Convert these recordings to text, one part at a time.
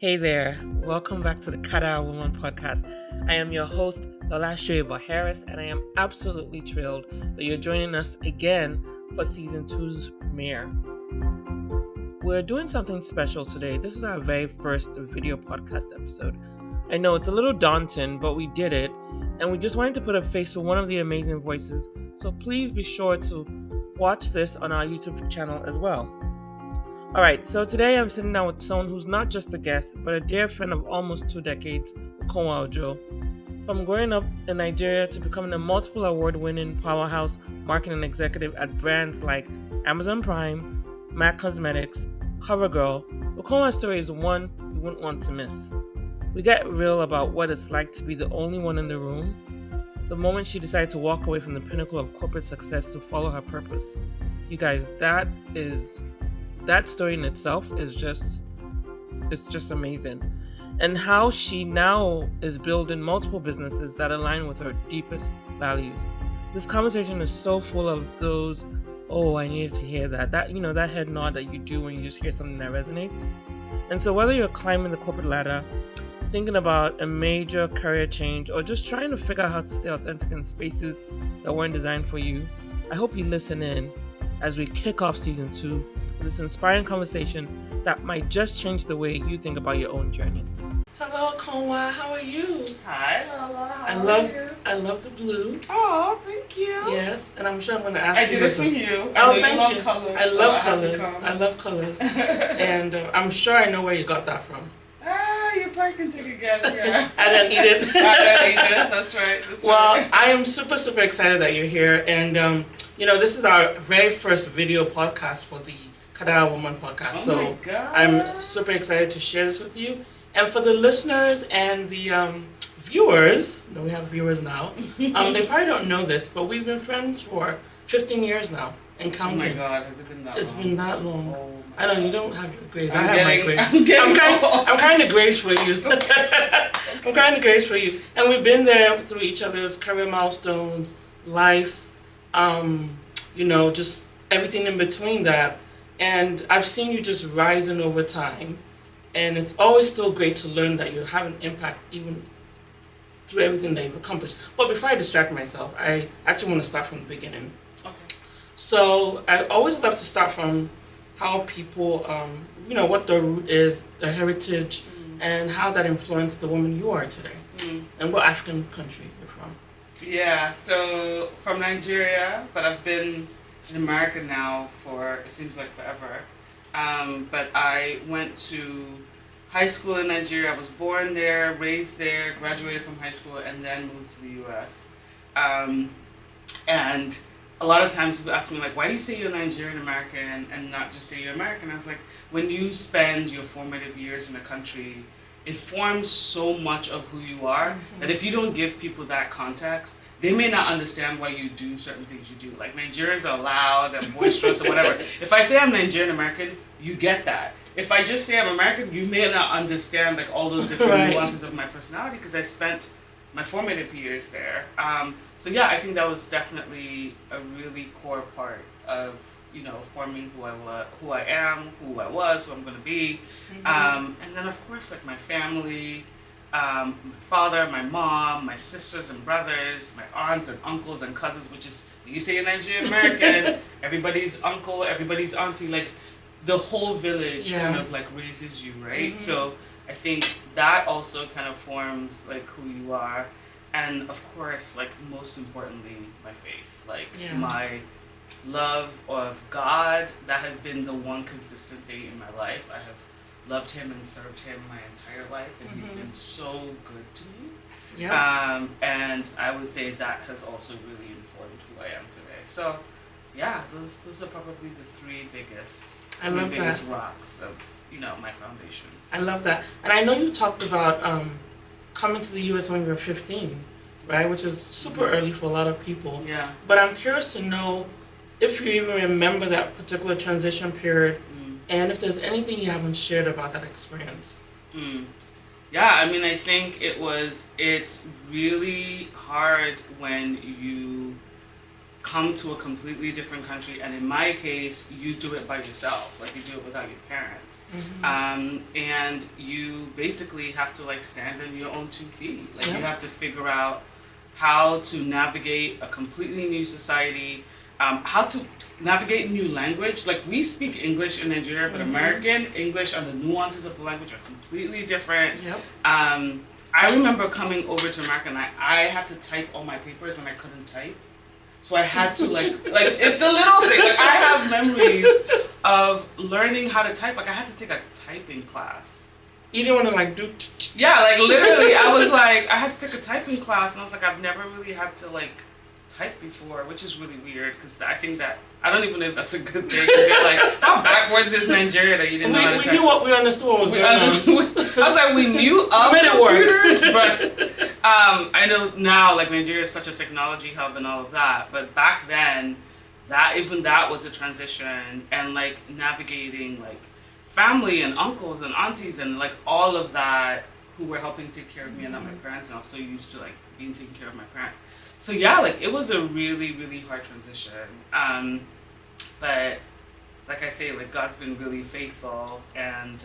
Hey there, welcome back to the Kadara Woman podcast. I am your host, Lola Harris, and I am absolutely thrilled that you're joining us again for season 2's premiere. We're doing something special today. This is our very first video podcast episode. I know it's a little daunting, but we did it, and we just wanted to put a face to one of the amazing voices, so please be sure to watch this on our YouTube channel as well. Alright, so today I'm sitting down with someone who's not just a guest, but a dear friend of almost 2 decades, Ukonwa Ojo. From growing up in Nigeria to becoming a multiple award-winning powerhouse marketing executive at brands like Amazon Prime, MAC Cosmetics, CoverGirl, Ukonwa's story is one you wouldn't want to miss. We get real about what it's like to be the only one in the room, the moment she decided to walk away from the pinnacle of corporate success to follow her purpose. You guys, that story in itself is just amazing. And how she now is building multiple businesses that align with her deepest values. This conversation is so full of those, oh, I needed to hear that head nod that you do when you just hear something that resonates. And so whether you're climbing the corporate ladder, thinking about a major career change, or just trying to figure out how to stay authentic in spaces that weren't designed for you, I hope you listen in as we kick off season 2 with this inspiring conversation that might just change the way you think about your own journey. Hello, Ukonwa. How are you? Hi, Lola. How are you? I love the blue. Oh, thank you. Yes, and I'm sure I'm going to ask you. I did it for you. Oh, thank you. Colors, I love colors. And I'm sure I know where you got that from. You're probably can take a guess, yeah. I don't need it. That's right. Well, I am super, super excited that you're here. And, this is our very first video podcast for the Kadara Woman podcast. Oh so my God. I'm super excited to share this with you. And for the listeners and the viewers, we have viewers now, they probably don't know this, but we've been friends for 15 years now and counting. Oh my God, has it been that long? It's been that long. Oh, I know you don't have your grace. I'm my grace. I'm kind of grace for you. I'm kind of grace for you. And we've been there through each other's career milestones, life, just everything in between that. And I've seen you just rising over time. And it's always still great to learn that you have an impact even through everything that you've accomplished. But before I distract myself, I actually want to start from the beginning. Okay. So I always love to start from how people, what their root is, their heritage, and how that influenced the woman you are today, and what African country you're from. Yeah, so from Nigeria, but I've been in America now for, it seems like forever. But I went to high school in Nigeria. I was born there, raised there, graduated from high school, and then moved to the U.S. And a lot of times people ask me, like, why do you say you're Nigerian American and not just say you're American? I was like, when you spend your formative years in a country, it forms so much of who you are that if you don't give people that context, they may not understand why you do certain things you do. Like, Nigerians are loud and boisterous or whatever. If I say I'm Nigerian American, you get that. If I just say I'm American, you may not understand like all those different nuances of my personality because I spent my formative years there. So yeah, I think that was definitely a really core part of forming who I am, who I was, who I'm going to be, and then of course like my family, my father, my mom, my sisters and brothers, my aunts and uncles and cousins, which is you say you're Nigerian American, everybody's uncle, everybody's auntie, like the whole village kind of like raises you, right? So I think that also kind of forms like who you are. And of course, like most importantly, my faith, like my love of God, that has been the one consistent thing in my life. I have loved him and served him my entire life, and he's been so good to me. And I would say that has also really informed who I am today. So yeah, those are probably the three biggest rocks of my foundation. I love that. And I know you talked about coming to the U.S. when you were 15, right? Which is super early for a lot of people. Yeah. But I'm curious to know if you even remember that particular transition period, and if there's anything you haven't shared about that experience. Yeah, I mean, I think it's really hard when you come to a completely different country, and in my case, you do it by yourself, like you do it without your parents, and you basically have to like stand on your own 2 feet. Like you have to figure out how to navigate a completely new society, how to navigate new language. Like we speak English in Nigeria, but American English and the nuances of the language are completely different. I remember coming over to America and I had to type all my papers and I couldn't type. So I had to like it's the little thing. Like I have memories of learning how to type. Like I had to take a typing class. You didn't want to like do... Yeah, like literally I was like, I had to take a typing class and I was like, I've never really had to like type before, which is really weird because I think that, I don't even know if that's a good thing because you're like, how backwards is Nigeria that you didn't know how to type? We knew what we understood what was going on. I was like, we knew of computers, but I know now like Nigeria is such a technology hub and all of that, but back then, that was a transition, and like navigating like family and uncles and aunties and like all of that who were helping take care of me and not my parents, and I was so used to like being taken care of my parents. So yeah, like it was a really, really hard transition. But like I say, like God's been really faithful, and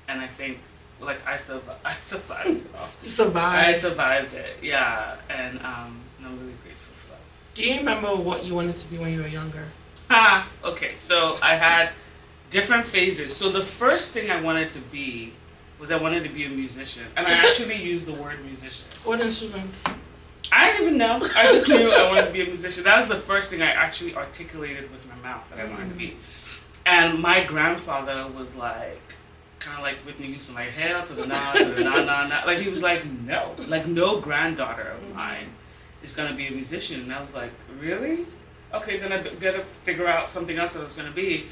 I think like I survived it all. You survived. I survived it, yeah, and I'm really grateful for that. Do you remember what you wanted to be when you were younger? Okay, so I had different phases. So the first thing I wanted to be was I wanted to be a musician, and I actually used the word musician. What instrument? I didn't even know. I just knew I wanted to be a musician. That was the first thing I actually articulated with my mouth that I wanted to be. And my grandfather was like, kind of like Whitney Houston, like, hail to the na, to the na, na, na. Like, he was like, no. Like, no granddaughter of mine is going to be a musician. And I was like, really? Okay, then I better figure out something else that I was going to be.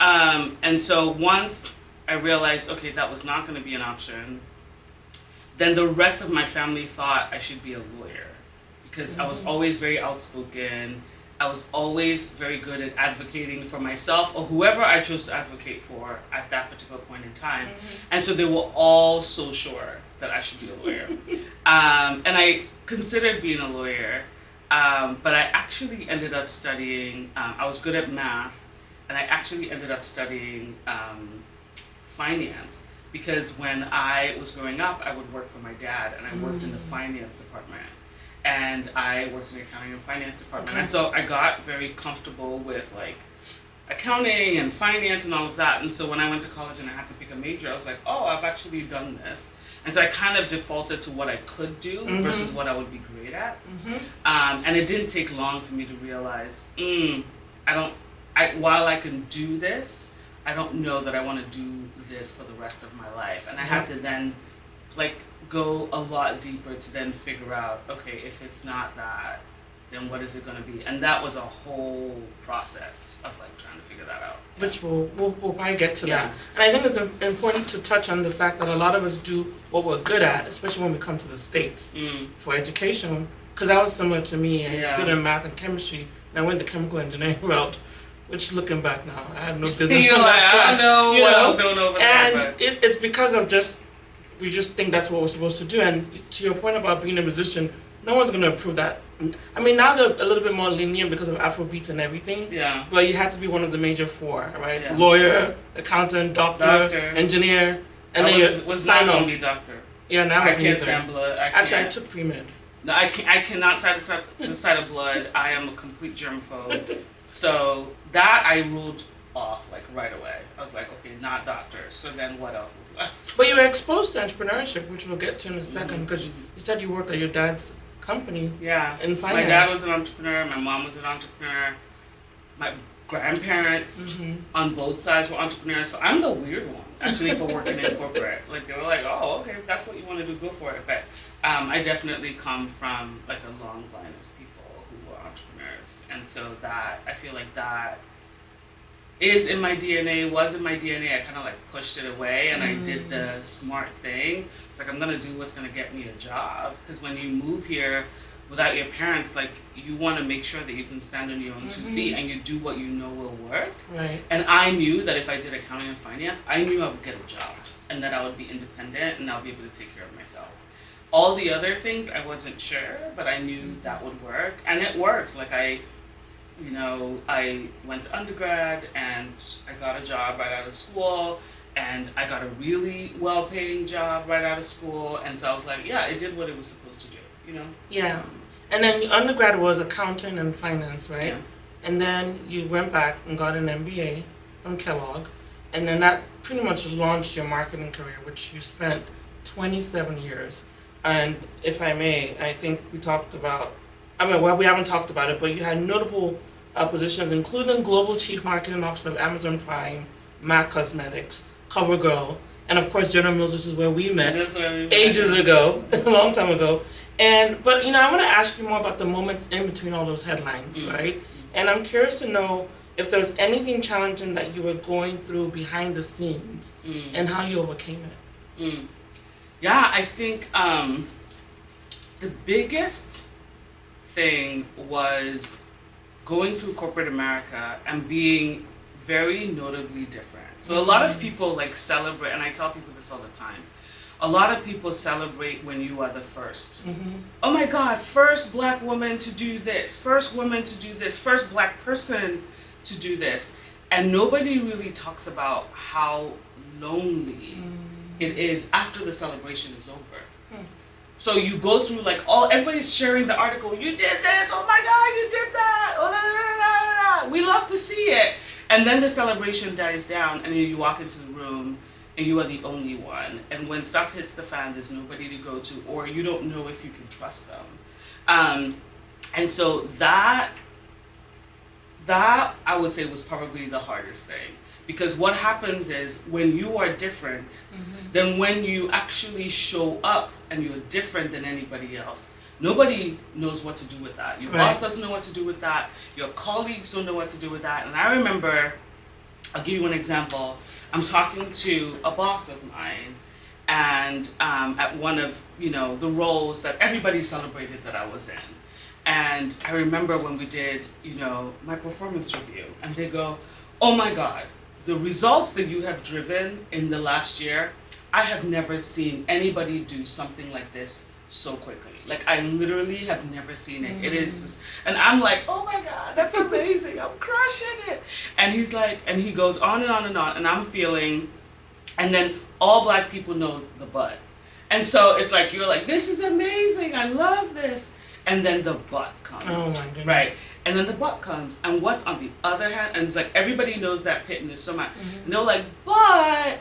And so once I realized, okay, that was not going to be an option, then the rest of my family thought I should be a lawyer because I was always very outspoken. I was always very good at advocating for myself or whoever I chose to advocate for at that particular point in time. And so they were all so sure that I should be a lawyer. And I considered being a lawyer, but I actually ended up studying, I was good at math, and I actually ended up studying finance. Because when I was growing up, I would work for my dad, and I worked in the finance department. And I worked in the accounting and finance department. And so I got very comfortable with like accounting and finance and all of that. And so when I went to college and I had to pick a major, I was like, oh, I've actually done this. And so I kind of defaulted to what I could do versus what I would be great at. And it didn't take long for me to realize, while I can do this, I don't know that I want to do this for the rest of my life. And I had to then like go a lot deeper to then figure out, okay, if it's not that, then what is it going to be? And that was a whole process of like trying to figure that out. Which we'll probably get to that. And I think it's important to touch on the fact that a lot of us do what we're good at, especially when we come to the States for education. Because that was similar to me. I was good at math and chemistry, and I went the chemical engineering route. Which, looking back now, I have no business on that track. I don't know what I was doing over there. And it's because of we just think that's what we're supposed to do. And to your point about being a musician, no one's going to approve that. I mean, now they're a little bit more lenient because of Afrobeats and everything. Yeah. But you had to be one of the major 4, right? Yeah. Lawyer, accountant, doctor, engineer, and then you sign off. Be doctor. Yeah, now I can't stand blood. Actually, I took pre-med. No, I cannot side the side of blood. I am a complete germaphobe. So that I ruled off like right away. I was like, okay, not doctors. So then what else is left? But you were exposed to entrepreneurship, which we'll get to in a second, because you said you worked at your dad's company. Yeah. In finance. My dad was an entrepreneur. My mom was an entrepreneur. My grandparents on both sides were entrepreneurs. So I'm the weird one actually for working in corporate. Like they were like, oh, okay, if that's what you want to do, go for it. But I definitely come from like a long line of people who were entrepreneurs. And so that, I feel like that is in my DNA, was in my DNA. I kind of like pushed it away and I did the smart thing. It's like, I'm going to do what's going to get me a job. Because when you move here without your parents, like you want to make sure that you can stand on your own 2 feet and you do what you know will work. Right. And I knew that if I did accounting and finance, I knew I would get a job and that I would be independent and I'll be able to take care of myself. All the other things I wasn't sure, but I knew that would work, and it worked. Like I went to undergrad and I got a job right out of school, and I got a really well-paying job right out of school, and so I was like, yeah, it did what it was supposed to do, you know? Yeah. And then your undergrad was accounting and finance, right? Yeah. And then you went back and got an MBA from Kellogg, and then that pretty much launched your marketing career, which you spent 27 years. And if I may, I think we talked about, we haven't talked about it, but you had notable positions, including Global Chief Marketing Officer of Amazon Prime, MAC Cosmetics, CoverGirl, and of course General Mills, which is where we met ages ago, a long time ago. But I want to ask you more about the moments in between all those headlines, right? And I'm curious to know if there's anything challenging that you were going through behind the scenes and how you overcame it. Yeah, I think the biggest thing was going through corporate America and being very notably different. So a lot of people celebrate, and I tell people this all the time, a lot of people celebrate when you are the first. Oh my God, first Black woman to do this, first woman to do this, first Black person to do this. And nobody really talks about how lonely it is after the celebration is over. So you go through everybody's sharing the article, you did this, oh my God, you did that, oh, da, da, da, da, da. We love to see it. And then the celebration dies down, and then you walk into the room and you are the only one. And when stuff hits the fan, there's nobody to go to, or you don't know if you can trust them. And so that I would say was probably the hardest thing. Because what happens is when you are different, then when you actually show up and you're different than anybody else, nobody knows what to do with that. Your boss doesn't know what to do with that. Your colleagues don't know what to do with that. And I remember, I'll give you one example. I'm talking to a boss of mine, and at one of the roles that everybody celebrated that I was in. And I remember when we did my performance review, and they go, oh my God, the results that you have driven in the last year, I have never seen anybody do something like this so quickly. I literally have never seen it. It is just, and I'm like, oh my God, that's amazing. I'm crushing it. And he's like, and he goes on and on and on, and I'm feeling, and then all Black people know the but. And so it's like, you're like, this is amazing. I love this. And then the but comes. Oh my goodness. Right. And then the but comes. And what's on the other hand? And it's like, everybody knows that pit and there's so much. And they're like, but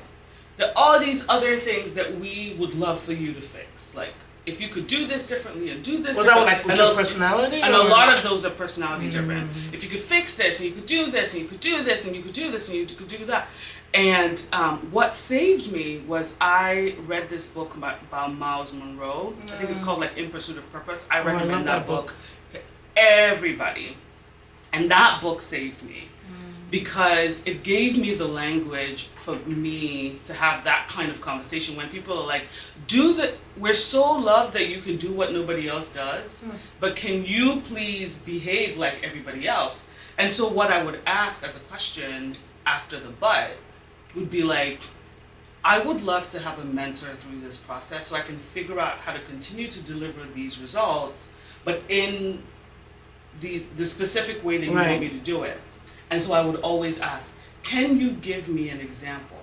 there are all these other things that we would love for you to fix. If you could do this differently and do this differently. Was that with your personality? And a lot of those are personality driven. If you could fix this, and you could do this, and you could do this, and you could do this, and you could do that. And what saved me was I read this book by Miles Monroe. I think it's called In Pursuit of Purpose. I recommend that book to everybody. And that book saved me. Because it gave me the language for me to have that kind of conversation when people are like, we're so loved that you can do what nobody else does, but can you please behave like everybody else? And so what I would ask as a question after the but would be I would love to have a mentor through this process so I can figure out how to continue to deliver these results, but in the specific way that you want me to do it. And so I would always ask, can you give me an example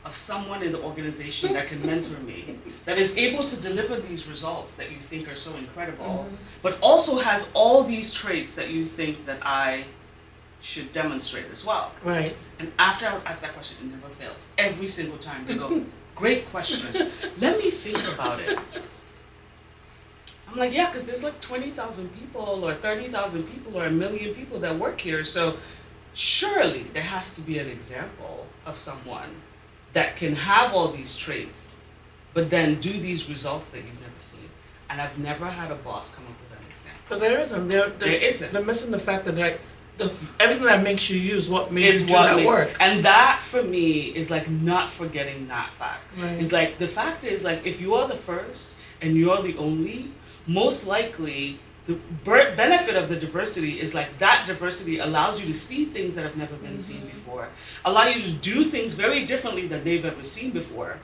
of someone in the organization that can mentor me, that is able to deliver these results that you think are so incredible, but also has all these traits that you think that I should demonstrate as well? Right. And after I would ask that question, it never fails. Every single time they go, great question. Let me think about it. I'm like, yeah, because there's 20,000 people or 30,000 people or 1 million people that work here. So surely there has to be an example of someone that can have all these traits, but then do these results that you've never seen. And I've never had a boss come up with an example. But there isn't. There isn't. They're missing the fact that everything that makes you use what makes you do that work. And that for me is not forgetting that fact. Right. It's the fact is if you are the first and you're the only, most likely the benefit of the diversity is that diversity allows you to see things that have never been seen before, allow you to do things very differently than they've ever seen before.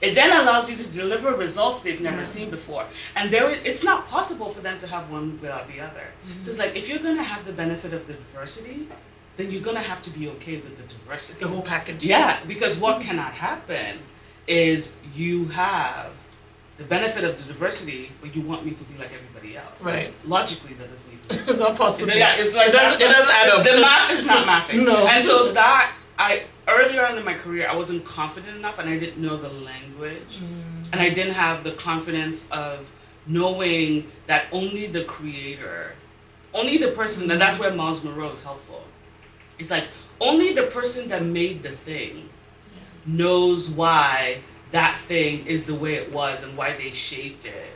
It then allows you to deliver results they've never seen before. And it's not possible for them to have one without the other. So it's like, if you're going to have the benefit of the diversity, then you're going to have to be okay with the diversity. The whole package. Yeah, because what cannot happen is you have the benefit of the diversity, but you want me to be like everybody else. Right. Logically, that doesn't even It's not possible. Yeah, it's like, it doesn't add up. The math is not mathing. No. And so earlier on in my career, I wasn't confident enough, and I didn't know the language, and I didn't have the confidence of knowing that only the creator, only the person, and that's where Miles Monroe is helpful. It's like, only the person that made the thing knows why that thing is the way it was and why they shaped it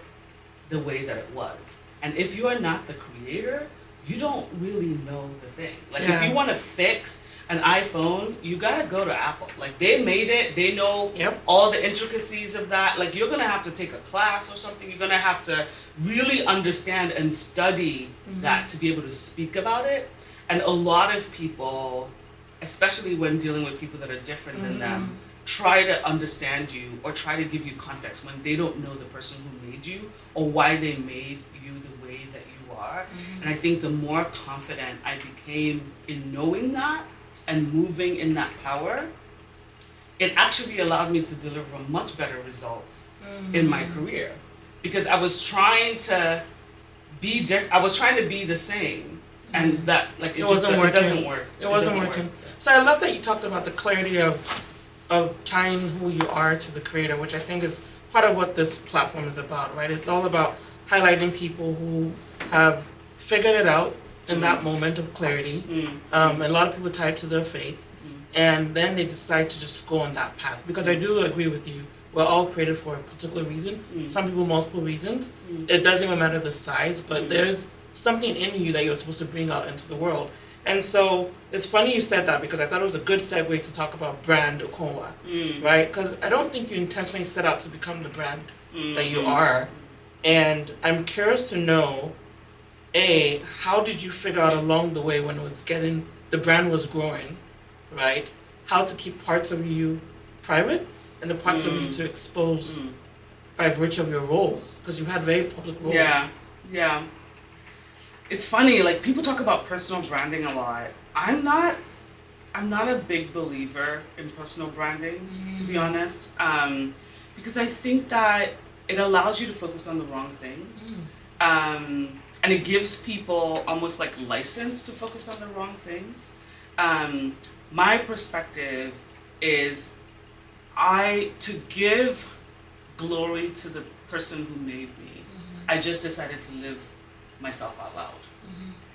the way that it was. And if you are not the creator, you don't really know the thing. Like, if you want to fix an iPhone, you gotta go to Apple. Like, they made it, they know all the intricacies of that. Like, you're gonna have to take a class or something. You're gonna have to really understand and study that to be able to speak about it. And a lot of people, especially when dealing with people that are different than them, try to understand you or try to give you context when they don't know the person who made you or why they made you the way that you are. And I think the more confident I became in knowing that and moving in that power, it actually allowed me to deliver much better results in my career, because I was trying to be I was trying to be the same, and that, like, it wasn't working. It doesn't work. It wasn't working. So I love that you talked about the clarity of tying who you are to the creator, which I think is part of what this platform is about, right? It's all about highlighting people who have figured it out in that moment of clarity. And a lot of people tie it to their faith, and then they decide to just go on that path. Because I do agree with you, we're all created for a particular reason. Some people, multiple reasons. It doesn't even matter the size, but there's something in you that you're supposed to bring out into the world. And so it's funny you said that, because I thought it was a good segue to talk about brand Ukonwa, right? Because I don't think you intentionally set out to become the brand that you are. And I'm curious to know, A, how did you figure out along the way, when it was the brand was growing, right? How to keep parts of you private and the parts of you to expose by virtue of your roles, because you had very public roles. Yeah. It's funny, like, people talk about personal branding a lot. I'm not a big believer in personal branding, to be honest, because I think that it allows you to focus on the wrong things, and it gives people almost like license to focus on the wrong things. My perspective is to give glory to the person who made me. I just decided to live myself out loud.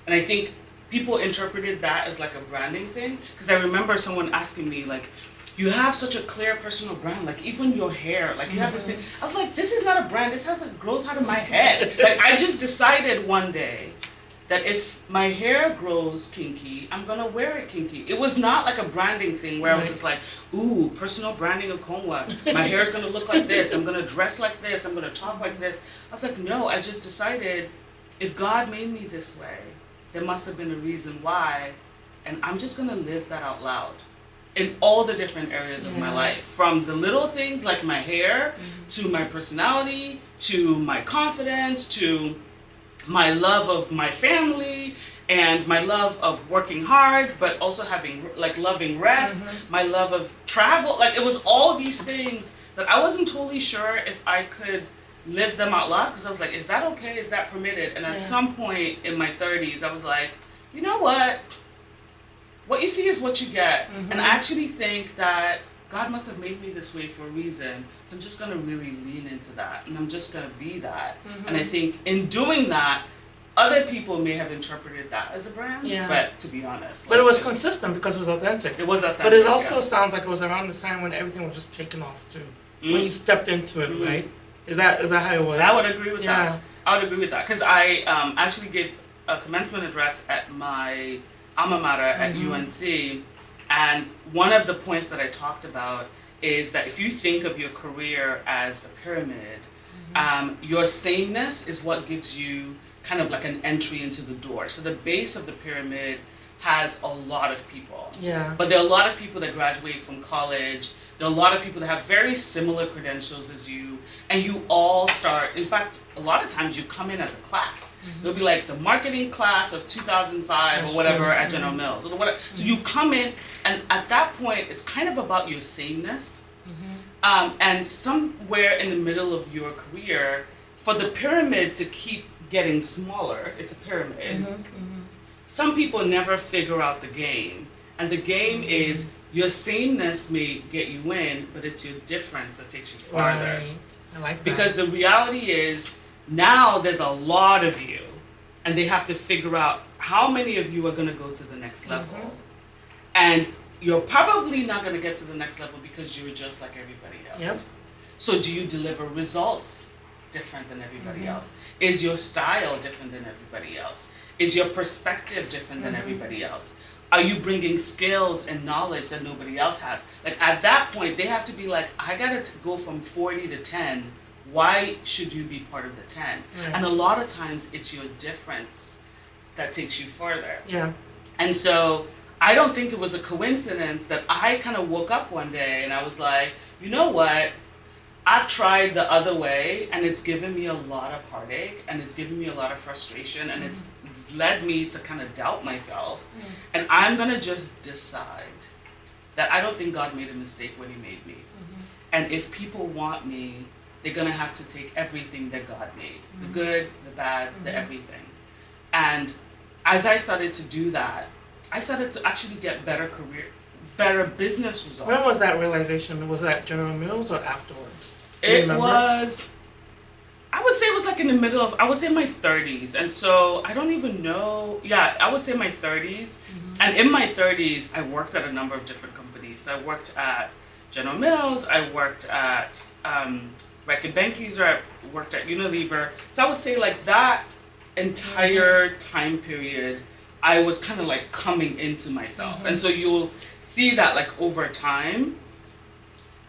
And I think people interpreted that as like a branding thing, because I remember someone asking me, like, you have such a clear personal brand, like, even your hair, like, you have this thing. I was like, this is not a brand, this has, it grows out of my head. Like, I just decided one day that if my hair grows kinky, I'm gonna wear it kinky. It was not like a branding thing where I was just like, ooh, personal branding of Ukonwa. My hair is gonna look like this, I'm gonna dress like this, I'm gonna talk like this. I was like, no, I just decided, if God made me this way, there must have been a reason why, and I'm just gonna live that out loud in all the different areas of my life, from the little things like my hair, to my personality, to my confidence, to my love of my family, and my love of working hard, but also having, like, loving rest, my love of travel. Like, it was all these things that I wasn't totally sure if I could live them out loud, because I was like, is that okay? Is that permitted? And at some point in my 30s, I was like, you know what you see is what you get. And I actually think that God must have made me this way for a reason, so I'm just going to really lean into that, and I'm just going to be that. And I think in doing that, other people may have interpreted that as a brand, but to be honest. But it was consistent because it was authentic. It was authentic. But it also sounds like it was around the time when everything was just taken off too, when you stepped into it, right? Is that how it was? I would agree with that. I would agree with that, because I actually gave a commencement address at my alma mater at UNC, and one of the points that I talked about is that if you think of your career as a pyramid, your sameness is what gives you kind of like an entry into the door. So the base of the pyramid has a lot of people. Yeah. But there are a lot of people that graduate from college. There are a lot of people that have very similar credentials as you, and you all start. In fact, a lot of times you come in as a class. They'll be like the marketing class of 2005 or whatever at General Mills or whatever. So you come in, and at that point, it's kind of about your sameness. And somewhere in the middle of your career, for the pyramid to keep getting smaller, it's a pyramid. Some people never figure out the game. And the game is your sameness may get you in, but it's your difference that takes you farther. Right. I like that. Because the reality is, now there's a lot of you, and they have to figure out how many of you are going to go to the next level. And you're probably not going to get to the next level because you're just like everybody else. Yep. So do you deliver results different than everybody else? Is your style different than everybody else? Is your perspective different than everybody else? Are you bringing skills and knowledge that nobody else has? Like at that point, they have to be like, I got to go from 40 to 10. Why should you be part of the 10? Right. And a lot of times it's your difference that takes you further. Yeah. And so I don't think it was a coincidence that I kind of woke up one day and I was like, you know what? I've tried the other way, and it's given me a lot of heartache, and it's given me a lot of frustration, and it's led me to kind of doubt myself. And I'm going to just decide that I don't think God made a mistake when he made me. And if people want me, they're going to have to take everything that God made. The good, the bad, the everything. And as I started to do that, I started to actually get better business results. When was that realization? Was that General Mills or afterwards? It was, I would say it was like in the middle of, I would say my 30s. And so I don't even know, I would say my 30s. And in my 30s, I worked at a number of different companies. I worked at General Mills, I worked at Reckitt Benckiser, I worked at Unilever. So I would say like that entire time period, I was kind of like coming into myself. And so you'll see that like over time,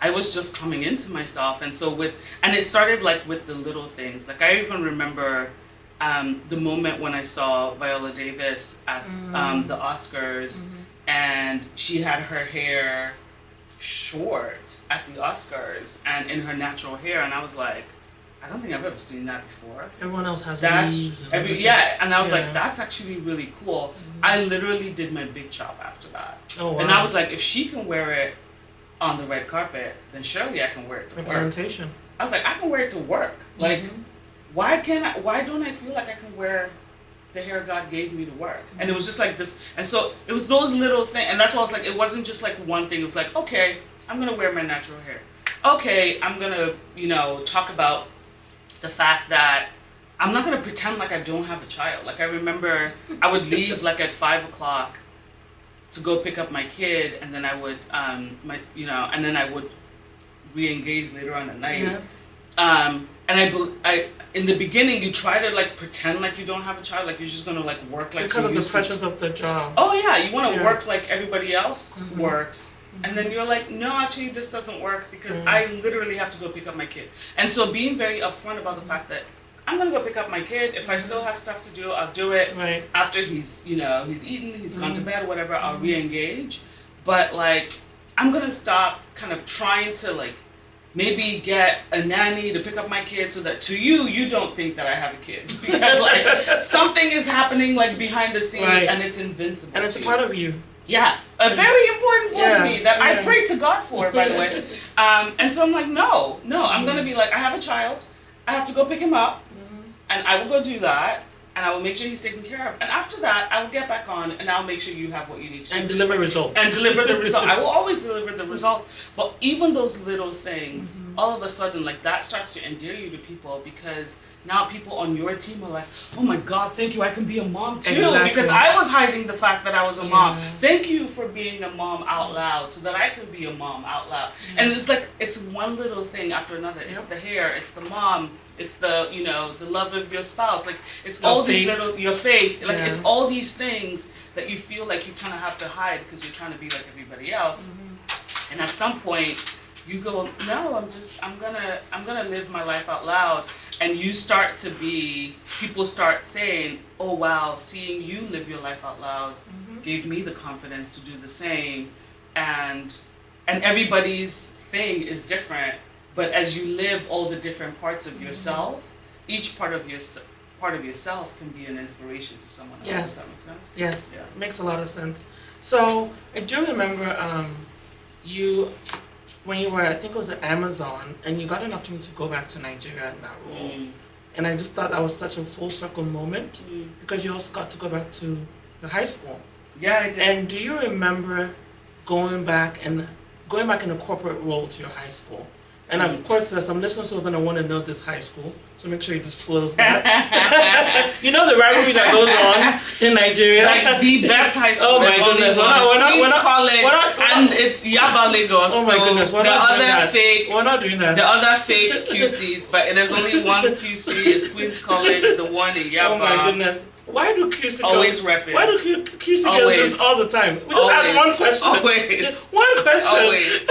I was just coming into myself. And so and it started like with the little things. Like I even remember the moment when I saw Viola Davis at the Oscars, and she had her hair short at the Oscars and in her natural hair. And I was like, I don't think I've ever seen that before. Everyone else has weaves. And I was like, that's actually really cool. I literally did my big chop after that. Oh, wow. And I was like, if she can wear it on the red carpet, then surely I can wear it to work. Representation. I was like, I can wear it to work. Like, why don't I feel like I can wear the hair God gave me to work? And it was just like this. And so it was those little things. And that's why I was like, it wasn't just like one thing. It was like, okay, I'm going to wear my natural hair. Okay, I'm going to, talk about the fact that I'm not going to pretend like I don't have a child. Like I remember I would leave like at 5 o'clock to go pick up my kid, and then I would, and then I would re-engage later on at night. And I, in the beginning, you try to like pretend like you don't have a child, like you're just gonna like work like because of the pressures of the job. Oh yeah, you want to work like everybody else works, and then you're like, no, actually, this doesn't work because I literally have to go pick up my kid. And so being very upfront about the fact that I'm gonna go pick up my kid. If I still have stuff to do, I'll do it. Right. After he's eaten, he's gone to bed, whatever, I'll re-engage. But like, I'm gonna stop kind of trying to like maybe get a nanny to pick up my kid so that to you don't think that I have a kid. Because like something is happening like behind the scenes and it's invincible. And it's a part of you. Yeah, a very important part of me that I pray to God for, by the way. And so I'm like, no, I'm gonna be like, I have a child, I have to go pick him up, and I will go do that, and I will make sure he's taken care of. And after that, I will get back on, and I'll make sure you have what you need to. And deliver results. And deliver the result. I will always deliver the result. But even those little things, all of a sudden, like that starts to endear you to people, because now people on your team are like, oh my God, thank you, I can be a mom too. Exactly. Because I was hiding the fact that I was a mom. Thank you for being a mom out loud so that I can be a mom out loud. And it's like, it's one little thing after another. It's the hair, it's the mom, it's the, the love of your spouse. Like, it's your all these little, your faith. Like, it's all these things that you feel like you kind of have to hide because you're trying to be like everybody else. And at some point, you go, no, I'm gonna live my life out loud. And you start to be, people start saying, oh wow, seeing you live your life out loud gave me the confidence to do the same. And everybody's thing is different, but as you live all the different parts of yourself, each part of yourself can be an inspiration to someone else. Yes. Does that make sense? Yes, Yeah. it makes a lot of sense. So I do remember you, when you were, I think it was at Amazon, and you got an opportunity to go back to Nigeria in that role. And I just thought that was such a full circle moment because you also got to go back to your high school. Yeah, I did. And do you remember going back in a corporate role to your high school? And of course, there's some listeners who are going to want to know this high school, so make sure you disclose that. You know the rivalry that goes on in Nigeria? Like the best high school. Oh my goodness. We're not college, and it's Yaba Lagos. Oh my goodness, we're not doing that. We're not doing that. The other fake QCs, but there's only one QC, is Queen's College, the one in Yaba. Oh my goodness. Why do QC always repping? Why do QC girls do this all the time? We just ask one question. Always. One question. Always.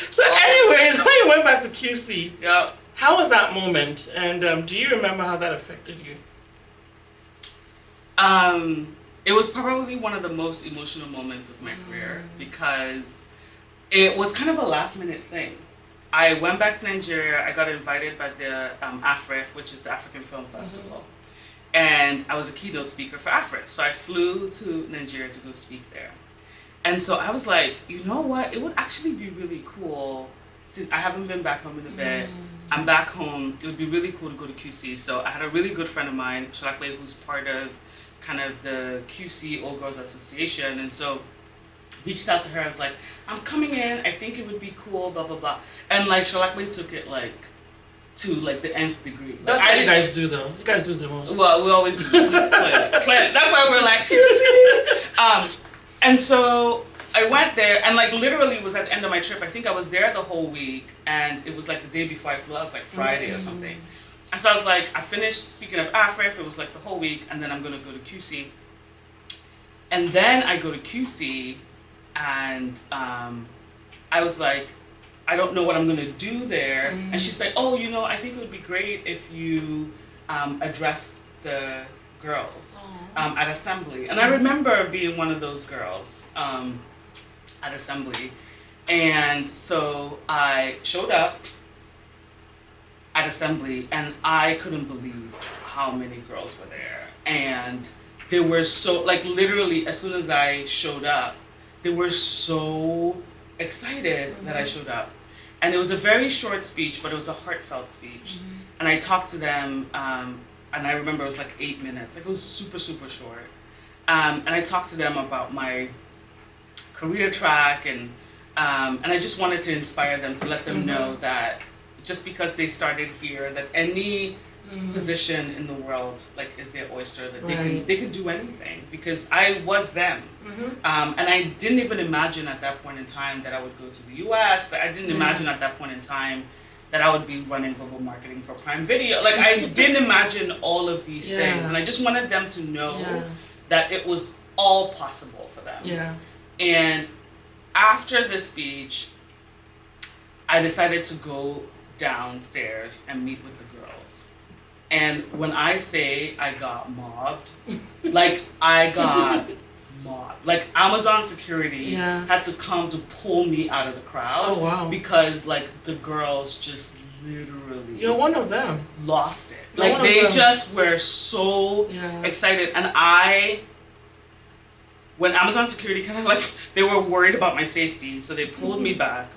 So anyways, when you went back to QC, yeah. How was that moment? And do you remember how that affected you? It was probably one of the most emotional moments of my career because it was kind of a last minute thing. I went back to Nigeria. I got invited by the AFREF, which is the African Film Festival. And I was a keynote speaker for AFREF. So I flew to Nigeria to go speak there. And so I was like, you know what? It would actually be really cool, since I haven't been back home in a bit. I'm back home. It would be really cool to go to QC. So I had a really good friend of mine, Shalakwe, who's part of kind of the QC Old Girls Association. And so reached out to her. I was like, I'm coming in. I think it would be cool, blah, blah, blah. And like Shalakwe took it like to like the nth degree. Like, that's what you guys do though. You guys do the most. Well, we always do. Clear. That's why we're like QC. And so I went there, and like literally it was at the end of my trip. I think I was there the whole week, and it was like the day before I flew out. It was like Friday or something. And so I was like, I finished speaking of AFREF. It was like the whole week, and then I'm gonna go to QC. And then I go to QC, and I was like, I don't know what I'm gonna do there. And she's like, oh, you know, I think it would be great if you address the girls at assembly. And I remember being one of those girls at assembly. And so I showed up at assembly, and I couldn't believe how many girls were there. And they were so, like literally as soon as I showed up, they were so excited that I showed up. And it was a very short speech, but it was a heartfelt speech. And I talked to them, and I remember it was like 8 minutes. Like it was super, super short. And I talked to them about my career track, and I just wanted to inspire them, to let them know that just because they started here, that any position in the world like is their oyster, that they can do anything, because I was them. And I didn't even imagine at that point in time that I would go to the US. I didn't imagine at that point in time that I would be running global marketing for Prime Video. Like I didn't imagine all of these things, and I just wanted them to know that it was all possible for them. And after the speech, I decided to go downstairs and meet with the girls. And when I say I got mobbed, like I got mobbed. Like Amazon security had to come to pull me out of the crowd because like the girls just literally You're one of them. Lost it. Like they just were so excited. And when Amazon security kind of like, they were worried about my safety, so they pulled me back.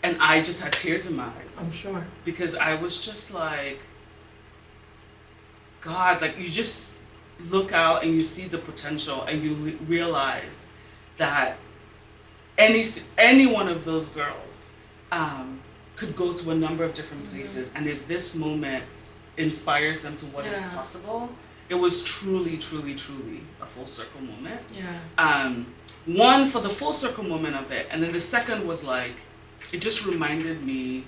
And I just had tears in my eyes. I'm sure. Because I was just like, God, like you just look out and you see the potential, and you realize that any one of those girls could go to a number of different places. And if this moment inspires them to what is possible, it was truly, truly, truly a full circle moment. One, for the full circle moment of it. And then the second was like, it just reminded me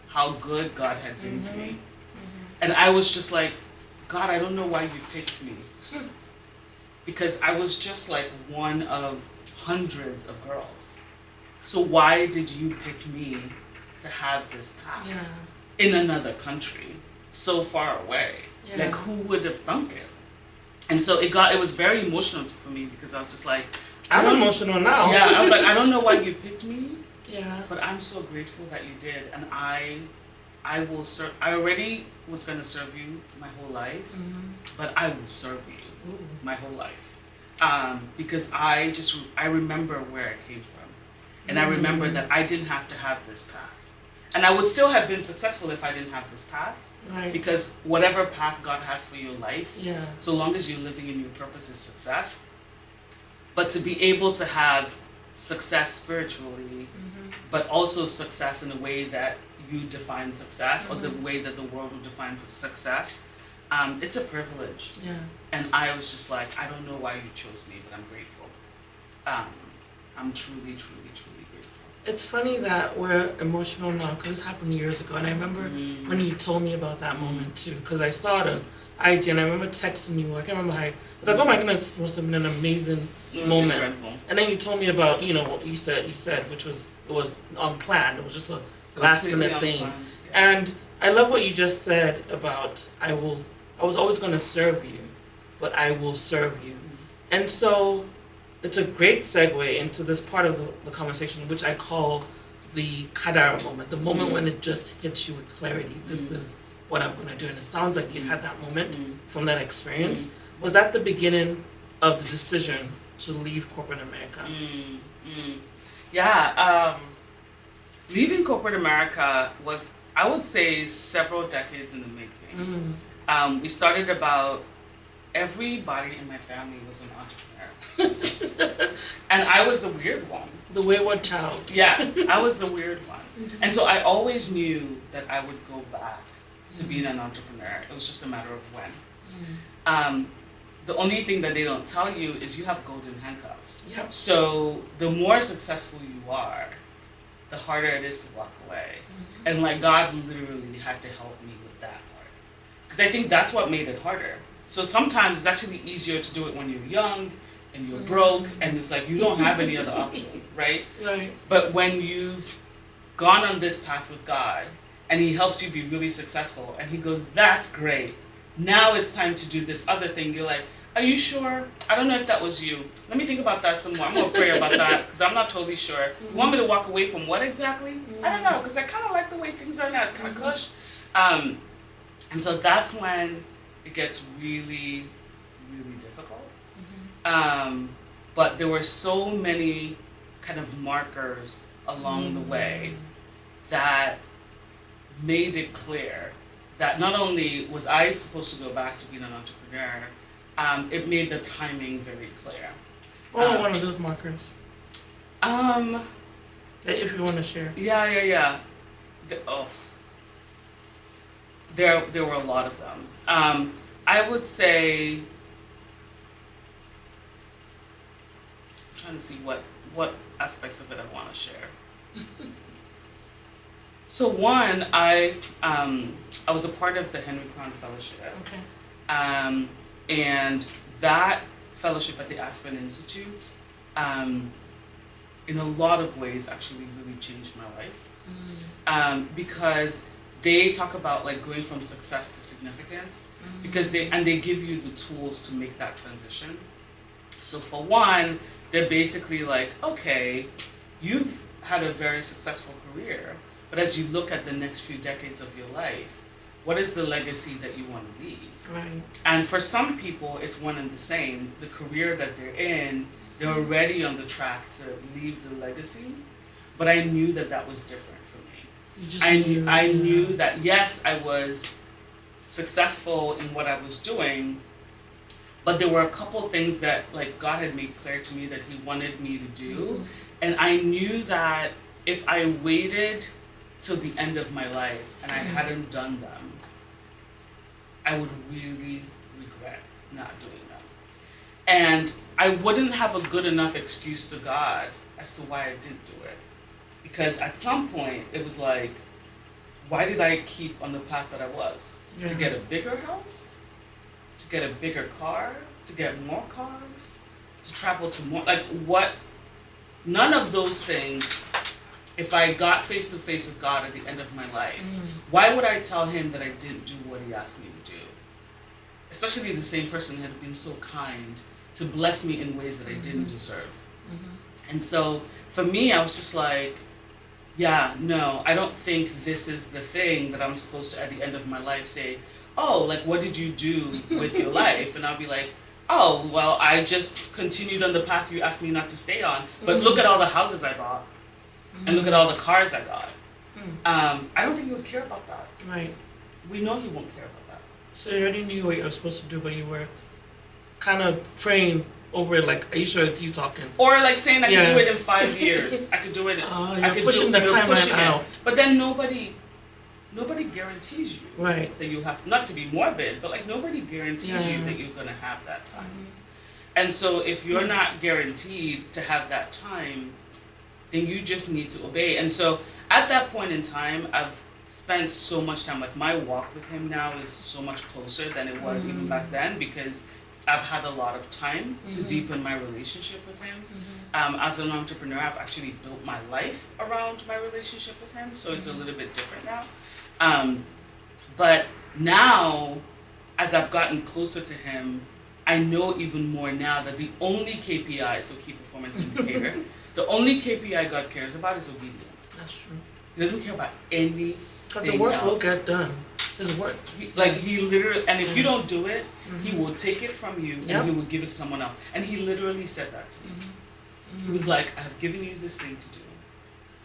how good God had been to me. And I was just like, God, I don't know why you picked me. Because I was just like one of hundreds of girls. So why did you pick me to have this path in another country, so far away? Like who would have thunk it? And so it was very emotional for me because I was just like, I'm emotional now. Yeah, I was like, I don't know why you picked me. Yeah. But I'm so grateful that you did, and I will serve. I already was gonna serve you my whole life, but I will serve you my whole life, because I remember where I came from, and I remember that I didn't have to have this path, and I would still have been successful if I didn't have this path. Right. Because whatever path God has for your life, yeah, so long as you're living in your purpose, is success. But to be able to have success spiritually, but also success in a way that you define success, or the way that the world will define for success, it's a privilege. Yeah. And I was just like, I don't know why you chose me, but I'm grateful. I'm truly, truly, truly grateful. It's funny that we're emotional now because this happened years ago, and I remember when you told me about that moment too, because I saw it on IG, and I remember texting you. I can't remember how. I was like, "Oh my goodness, this must have been an amazing moment." Incredible. And then you told me about what you said, which was it was unplanned. It was just a last minute thing. Yeah. And I love what you just said about I was always going to serve you, but I will serve you. And so it's a great segue into this part of the conversation, which I call the Kadara moment, the moment when it just hits you with clarity. This is what I'm going to do. And it sounds like you had that moment from that experience. Was that the beginning of the decision to leave corporate America? Yeah. Leaving corporate America was, I would say, several decades in the making. We started about, everybody in my family was an entrepreneur. And I was the weird one. The wayward child. Yeah, I was the weird one. And so I always knew that I would go back to being an entrepreneur. It was just a matter of when. The only thing that they don't tell you is you have golden handcuffs. Yep. So the more successful you are, the harder it is to walk away. And like God literally had to help me with that part. Because I think that's what made it harder. So sometimes it's actually easier to do it when you're young and you're broke and it's like you don't have any other option, right? Right. But when you've gone on this path with God and He helps you be really successful and He goes, that's great. Now it's time to do this other thing. You're like, are you sure? I don't know if that was you. Let me think about that some more. I'm going to pray about that because I'm not totally sure. You want me to walk away from what exactly? I don't know, because I kind of like the way things are now. It's kind of cush. And so that's when it gets really, really difficult. But there were so many kind of markers along the way that made it clear that not only was I supposed to go back to being an entrepreneur, it made the timing very clear. What were one of those markers? If you want to share. Yeah. There were a lot of them. I would say, I'm trying to see what aspects of it I want to share. So one, I was a part of the Henry Crown Fellowship. Okay. And that fellowship at the Aspen Institute, in a lot of ways, actually really changed my life. Because they talk about like going from success to significance, because they give you the tools to make that transition. So for one, they're basically like, okay, you've had a very successful career, but as you look at the next few decades of your life, what is the legacy that you want to leave? Right. And for some people, it's one and the same. The career that they're in, they're already on the track to leave the legacy. But I knew that was different for me. I knew that, yes, I was successful in what I was doing, but there were a couple things that like God had made clear to me that He wanted me to do. And I knew that if I waited till the end of my life and I hadn't done them, I would really regret not doing them. And I wouldn't have a good enough excuse to God as to why I didn't do it. Because at some point, it was like, why did I keep on the path that I was? Yeah. To get a bigger house? To get a bigger car? To get more cars? To travel to more? Like what? None of those things, if I got face to face with God at the end of my life, why would I tell Him that I didn't do what He asked me to do? especially the same person, had been so kind to bless me in ways that I didn't deserve. And so for me, I was just like, yeah, no, I don't think this is the thing that I'm supposed to, at the end of my life, say, oh, like, what did you do with your life? And I'll be like, oh, well, I just continued on the path you asked me not to stay on. But look at all the houses I bought. And look at all the cars I got. I don't think you would care about that. Right. We know you won't care about that. So you already knew what you were supposed to do, but you were kind of praying over it, like, are you sure it's you talking? Or like saying I could do it in 5 years. I could do it. I could pushing the timeline out. But then nobody guarantees you right. that you have, not to be morbid, but like nobody guarantees you that you're gonna have that time. And so if you're not guaranteed to have that time, then you just need to obey. And so at that point in time, I've spent so much time, like my walk with him now is so much closer than it was even back then, because I've had a lot of time to deepen my relationship with him. As an entrepreneur, I've actually built my life around my relationship with him, so it's a little bit different now. But now, as I've gotten closer to him, I know even more now that the only KPI, so key performance indicator, the only KPI God cares about is obedience. That's true. He doesn't care about anything. Because the work will get done. His work. He literally, and if you don't do it, he will take it from you and he will give it to someone else. And he literally said that to me. He was like, I have given you this thing to do.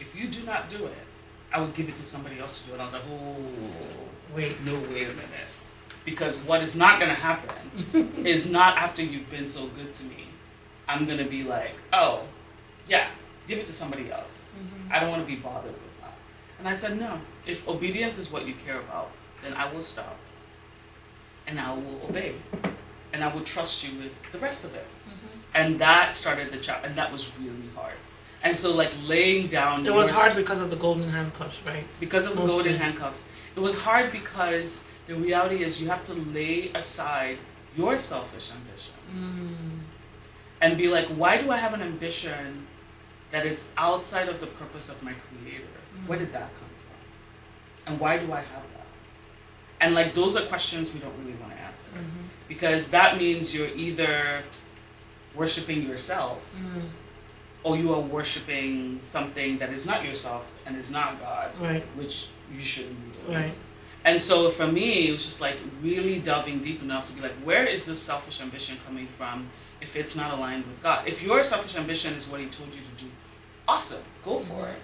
If you do not do it, I will give it to somebody else to do it. And I was like, oh, wait a minute. Because what is not going to happen is not after you've been so good to me. I'm going to be like, oh, yeah, give it to somebody else. I don't want to be bothered with that. And I said, no, if obedience is what you care about, then I will stop. And I will obey. And I will trust you with the rest of it. And that started the and that was really hard. And so like laying down... It was hard because of the golden handcuffs, right? Because of the golden handcuffs. It was hard because the reality is you have to lay aside your selfish ambition. And be like, why do I have an ambition that it's outside of the purpose of my creator? Where did that come from? And why do I have that? And like those are questions we don't really want to answer. Because that means you're either worshiping yourself or you are worshiping something that is not yourself and is not God, which you shouldn't be doing. And so for me, it was just like really delving deep enough to be like, where is this selfish ambition coming from if it's not aligned with God? If your selfish ambition is what he told you to do, awesome, go for it.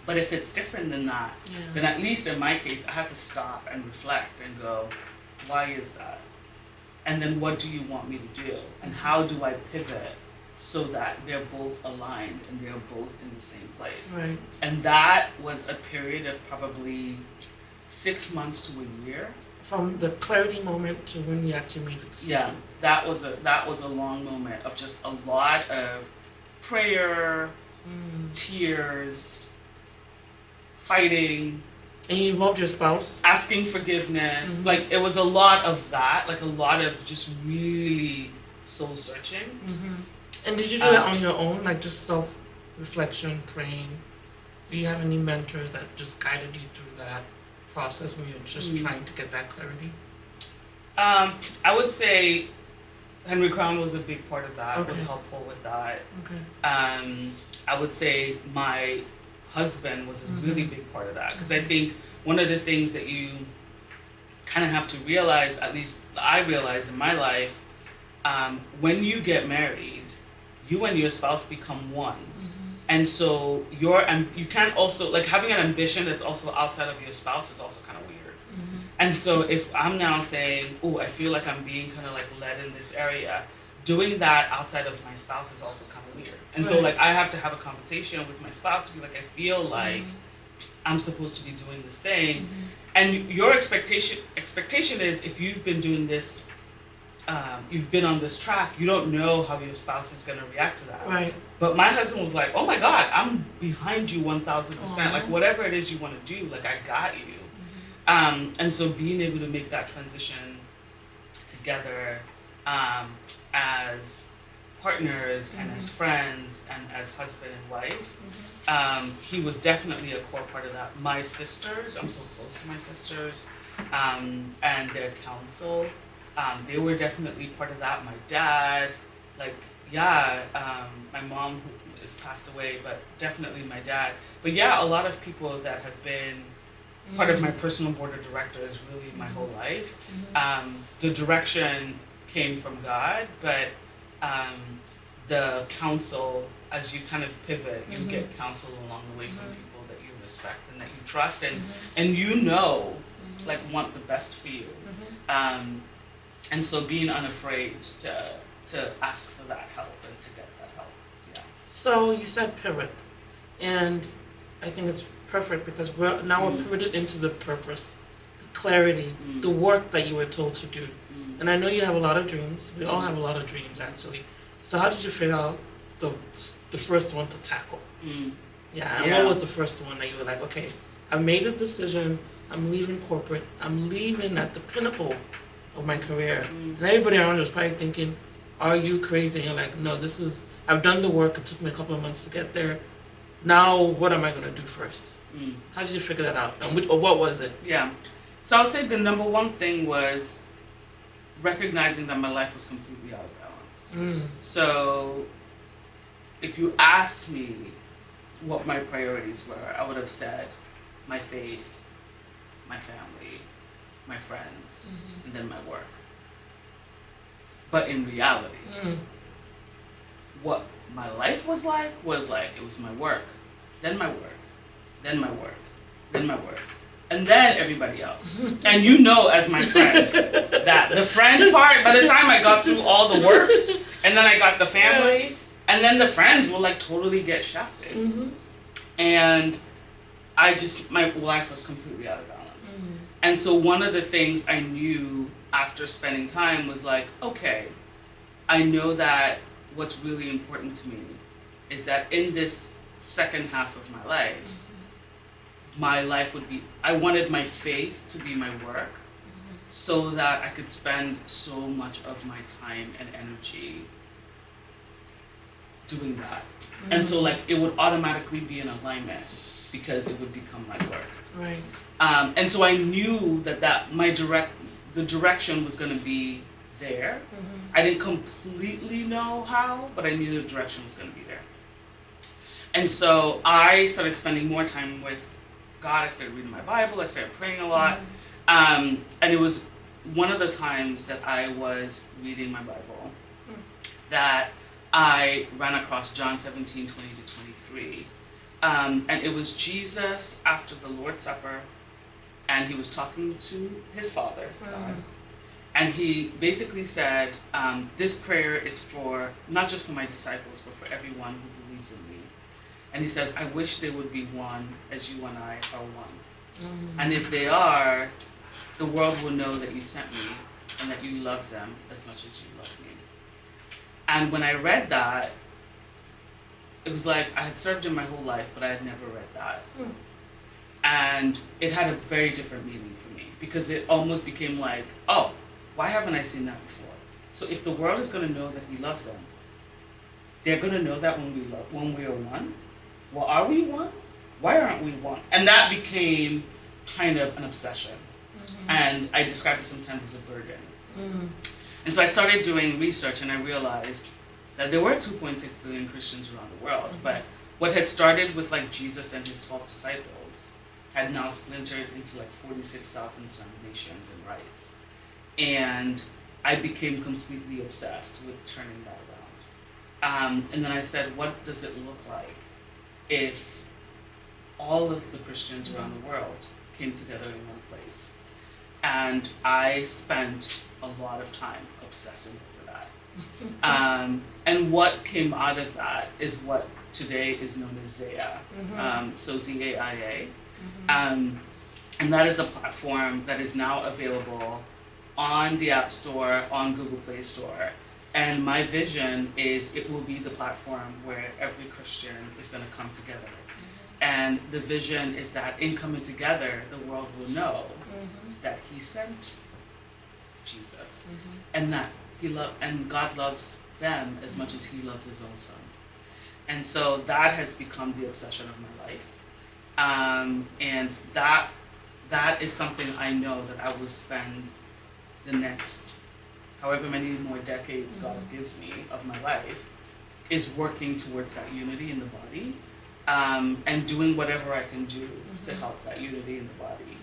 But if it's different than that, then at least in my case, I had to stop and reflect and go, why is that? And then what do you want me to do? And how do I pivot so that they're both aligned and they're both in the same place? And that was a period of probably 6 months to a year. From the clarity moment to when you actually made it. Yeah, that was a long moment of just a lot of prayer, tears, fighting. And you involved your spouse? Asking forgiveness. Like, it was a lot of that. Like, a lot of just really soul searching. And did you do that on your own? Like, just self-reflection, praying? Do you have any mentors that just guided you through that process when you're just trying to get that clarity? I would say Henry Crown was a big part of that. Was helpful with that. I would say my husband was a really big part of that, because I think one of the things that you kind of have to realize, at least I realized in my life, when you get married, you and your spouse become one. And so you can't also, like, having an ambition that's also outside of your spouse is also kind of weird. And so if I'm now saying, oh, I feel like I'm being kind of like led in this area, doing that outside of my spouse is also kind of weird. And so like I have to have a conversation with my spouse to be like, I feel like I'm supposed to be doing this thing. And your expectation is, if you've been doing this, you've been on this track, you don't know how your spouse is going to react to that. But my husband was like, oh my God, I'm behind you 1000%. Like, whatever it is you want to do, like, I got you. And so being able to make that transition together as partners and as friends and as husband and wife, he was definitely a core part of that. My sisters, I'm so close to my sisters, and their counsel They were definitely part of that. My dad, like, yeah, my mom is passed away, but definitely my dad. But yeah, a lot of people that have been part of my personal board of directors really my whole life. The direction came from God, but the counsel, as you kind of pivot, you get counsel along the way from people that you respect and that you trust, and you know, like, want the best for you. And so being unafraid to ask for that help and to get that help. Yeah. So you said pivot, and I think it's perfect because we're pivoted into the purpose, the clarity, the work that you were told to do. And I know you have a lot of dreams. We all have a lot of dreams, actually. So how did you figure out the first one to tackle? Yeah, and what was the first one that you were like, okay, I made a decision, I'm leaving corporate, I'm leaving at the pinnacle of my career. And everybody around you was probably thinking, are you crazy? And you're like, no, I've done the work, it took me a couple of months to get there. Now, what am I going to do first? How did you figure that out? And what was it? Yeah. So I'll say the number one thing was recognizing that my life was completely out of balance. So if you asked me what my priorities were, I would have said my faith, my family, my friends, and then my work. But in reality, what my life was like, it was my work, then my work, then my work, then my work, and then everybody else. And you know, as my friend, that the friend part, by the time I got through all the works, and then I got the family, and then the friends will like totally get shafted. And my life was completely out of balance. And so one of the things I knew after spending time was like, okay, I know that what's really important to me is that in this second half of my life would be, I wanted my faith to be my work so that I could spend so much of my time and energy doing that. And so like it would automatically be in alignment because it would become my work. Right. And so I knew that the direction was going to be there. I didn't completely know how, but I knew the direction was going to be there. And so I started spending more time with God. I started reading my Bible. I started praying a lot. And it was one of the times that I was reading my Bible that I ran across John 17:20-23. And it was Jesus after the Lord's Supper, and he was talking to his Father, God. And he basically said, this prayer is for, not just for my disciples, but for everyone who believes in me. And he says, I wish they would be one as you and I are one. And if they are, the world will know that you sent me and that you love them as much as you love me. And when I read that, it was like I had served him my whole life, but I had never read that. And it had a very different meaning for me because it almost became like, oh, why haven't I seen that before? So if the world is going to know that he loves them, they're going to know that when we are one. Well, are we one? Why aren't we one? And that became kind of an obsession. And I describe it sometimes as a burden. And so I started doing research, and I realized that there were 2.6 billion Christians around the world, but what had started with like Jesus and his 12 disciples had now splintered into like 46,000 denominations and rites. And I became completely obsessed with turning that around. And then I said, what does it look like if all of the Christians around the world came together in one place? And I spent a lot of time obsessing over that. And what came out of that is what today is known as Zaia. So Zaia. And that is a platform that is now available on the App Store, on Google Play Store. And my vision is it will be the platform where every Christian is going to come together. And the vision is that in coming together, the world will know that he sent Jesus, and that and God loves them as much as he loves his own son. And so that has become the obsession of my life. And that is something I know that I will spend the next however many more decades God gives me of my life, is working towards that unity in the body, and doing whatever I can do to help that unity in the body.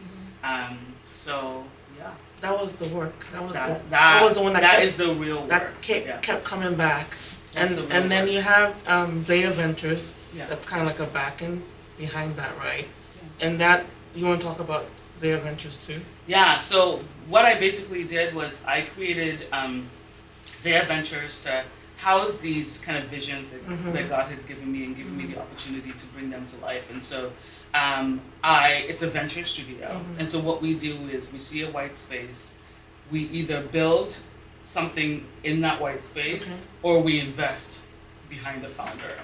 So yeah, that was the work. That was the one that is the real work. That kept coming back. That's And then work. you have Zaia Ventures. Yeah. That's kind of like a back-end behind that, right? Yeah. And that, you want to talk about Zaia Ventures too? Yeah, so what I basically did was I created Zaia Ventures to house these kind of visions that God had given me and given me the opportunity to bring them to life. And so it's a venture studio. And so what we do is we see a white space, we either build something in that white space or we invest behind the founder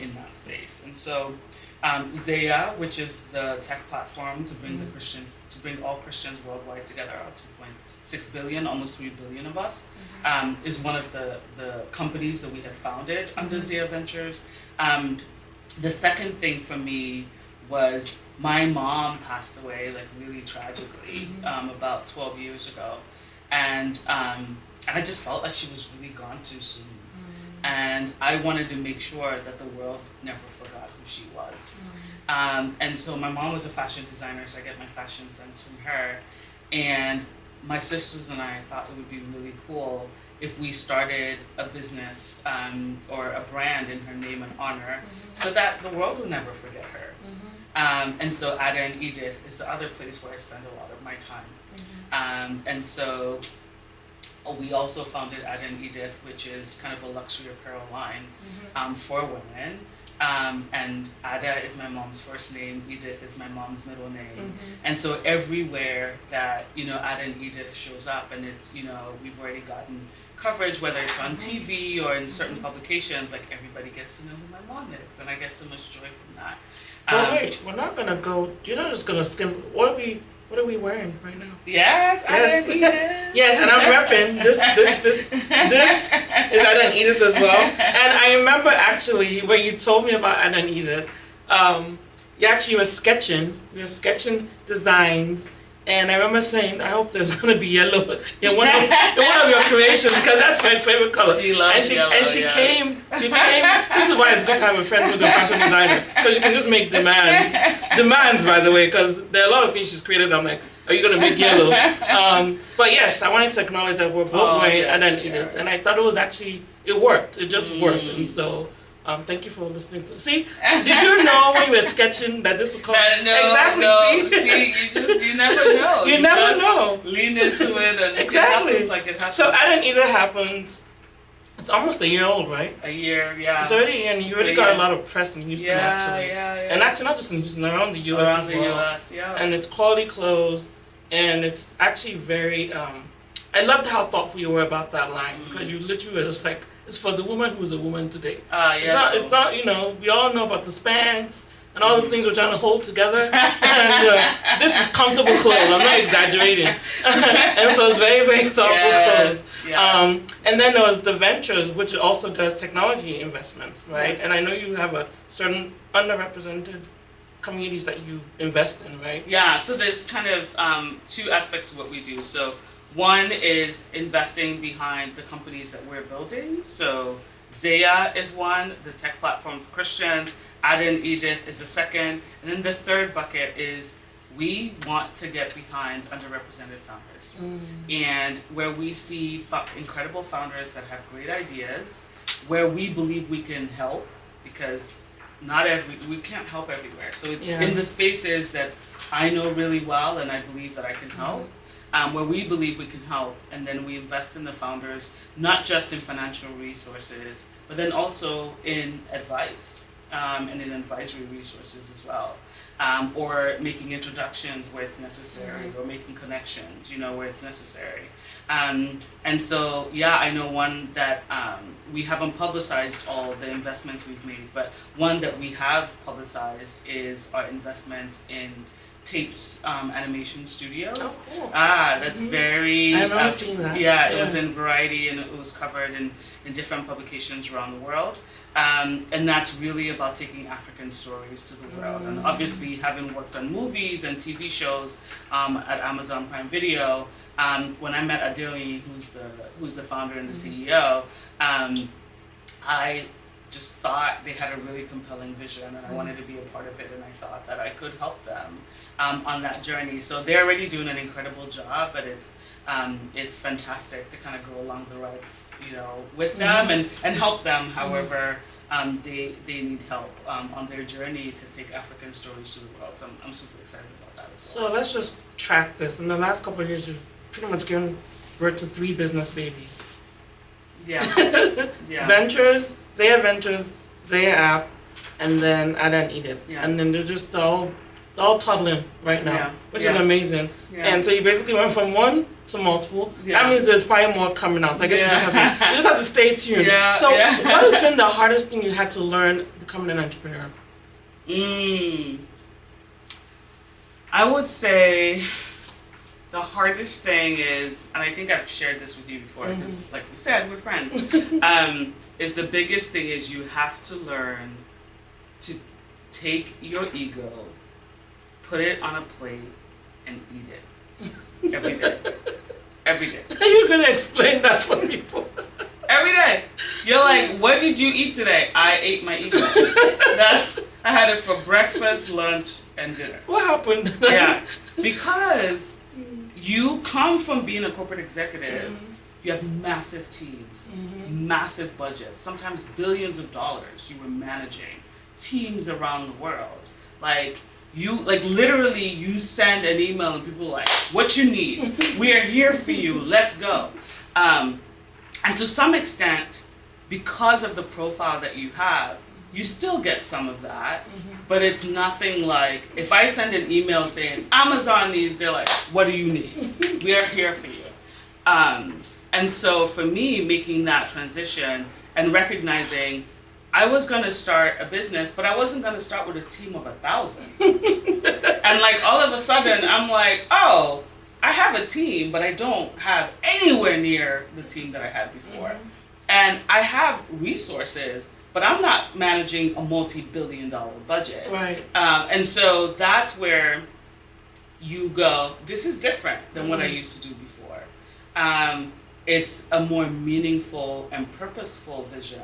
in that space. And so Zaia, which is the tech platform to bring all Christians worldwide together, 2.6 billion, almost 3 billion of us, is one of the companies that we have founded under Zaia Ventures. The second thing for me was my mom passed away like really tragically about 12 years ago, and I just felt like she was really gone too soon. And I wanted to make sure that the world never forgot who she was. And so my mom was a fashion designer, so I get my fashion sense from her. And my sisters and I thought it would be really cool if we started a business or a brand in her name and honor, so that the world would never forget her. And so Ada and Edith is the other place where I spend a lot of my time. And so we also founded Ada and Edith, which is kind of a luxury apparel line for women. And Ada is my mom's first name, Edith is my mom's middle name. And so everywhere that, Ada and Edith shows up, and it's, we've already gotten coverage, whether it's on TV or in certain publications, like everybody gets to know who my mom is, and I get so much joy from that. But wait, we're not gonna go, you're not just gonna skim, what are we wearing right now? Yes, Ada and Edith. Yes, and I'm repping this is Ada and Edith as well. And I remember actually when you told me about Ada and Edith, you were sketching designs, and I remember saying, I hope there's gonna be yellow in one of your creations, because that's my favorite color. She loves yellow. And she came. This is why it's good to have a friend who's a fashion designer, because you can just make demands. Demands, by the way, because there are a lot of things she's created. I'm like, are you gonna make yellow? But yes, I wanted to acknowledge that we're both wearing Ada and Edith, and I thought it worked. It just worked, and so. Thank you for listening to. See, did you know when we were sketching that this would come? Exactly. No. See, you never know. You never know. Lean into it, and exactly. It happens like it happens. So Ada and Edith happened. It's almost a year old, right? A year, yeah. It's already, and you already got a lot of press in Houston, actually. Yeah. And actually, not just in Houston, around the U.S. Around as the well. U.S., yeah. And it's quality clothes, and it's actually very. I loved how thoughtful you were about that line, because you literally were just like, it's for the woman who's a woman today. It's not, we all know about the Spanx and all the things we're trying to hold together. And this is comfortable clothes. I'm not exaggerating. And so it's very, very thoughtful clothes. Yes. And then there was the Ventures, which also does technology investments, right? And I know you have a certain underrepresented communities that you invest in, right? Yeah, so there's kind of two aspects of what we do. So one is investing behind the companies that we're building. So Zaia is one, the tech platform for Christians. Ada and Edith is the second. And then the third bucket is we want to get behind underrepresented founders. And where we see incredible founders that have great ideas, where we believe we can help, because we can't help everywhere. So it's in the spaces that I know really well and I believe that I can help. Where we believe we can help, and then we invest in the founders, not just in financial resources, but then also in advice and in advisory resources as well, or making introductions where it's necessary, or making connections, where it's necessary. And so, I know one that we haven't publicized all the investments we've made, but one that we have publicized is our investment in Tapes Animation Studios. Oh, cool. That's very... I remember seeing that. Yeah, it was in Variety, and it was covered in different publications around the world. And that's really about taking African stories to the world. And obviously, having worked on movies and TV shows at Amazon Prime Video, when I met Adeoye, who's the founder and the CEO, I just thought they had a really compelling vision, and I wanted to be a part of it, and I thought that I could help them on that journey. So they're already doing an incredible job, but it's fantastic to kind of go along the ride, with them and help them however they need help on their journey to take African stories to the world. So I'm super excited about that as well. So let's just track this. In the last couple of years, you've pretty much given birth to 3 business babies. Yeah. Ventures, Zaia Ventures, Zaia App, and then Ada and Edith. Yeah. And then they're just all toddling right now, which is amazing. Yeah. And so you basically went from 1 to multiple. Yeah. That means there's probably more coming out. So I guess you just have to stay tuned. Yeah. So what has been the hardest thing you had to learn becoming an entrepreneur? I would say the hardest thing is, and I think I've shared this with you before, because like we said, we're friends, is the biggest thing is you have to learn to take your ego, put it on a plate, and eat it. Every day. Every day. Are you going to explain that for people? Every day. You're like, what did you eat today? I ate my ego. I had it for breakfast, lunch, and dinner. What happened? Yeah. Because you come from being a corporate executive, you have massive teams, massive budgets, sometimes billions of dollars you were managing, teams around the world. Literally you send an email and people are like, what you need? We are here for you, let's go. And to some extent, because of the profile that you have, you still get some of that, but it's nothing like, if I send an email saying, Amazon needs, they're like, what do you need? We are here for you. And so for me, making that transition and recognizing I was going to start a business, but I wasn't going to start with a team of 1,000. And all of a sudden, I'm like, oh, I have a team, but I don't have anywhere near the team that I had before. And I have resources, but I'm not managing a multi-billion-dollar budget. Right. And so that's where you go, this is different than what I used to do before. It's a more meaningful and purposeful vision.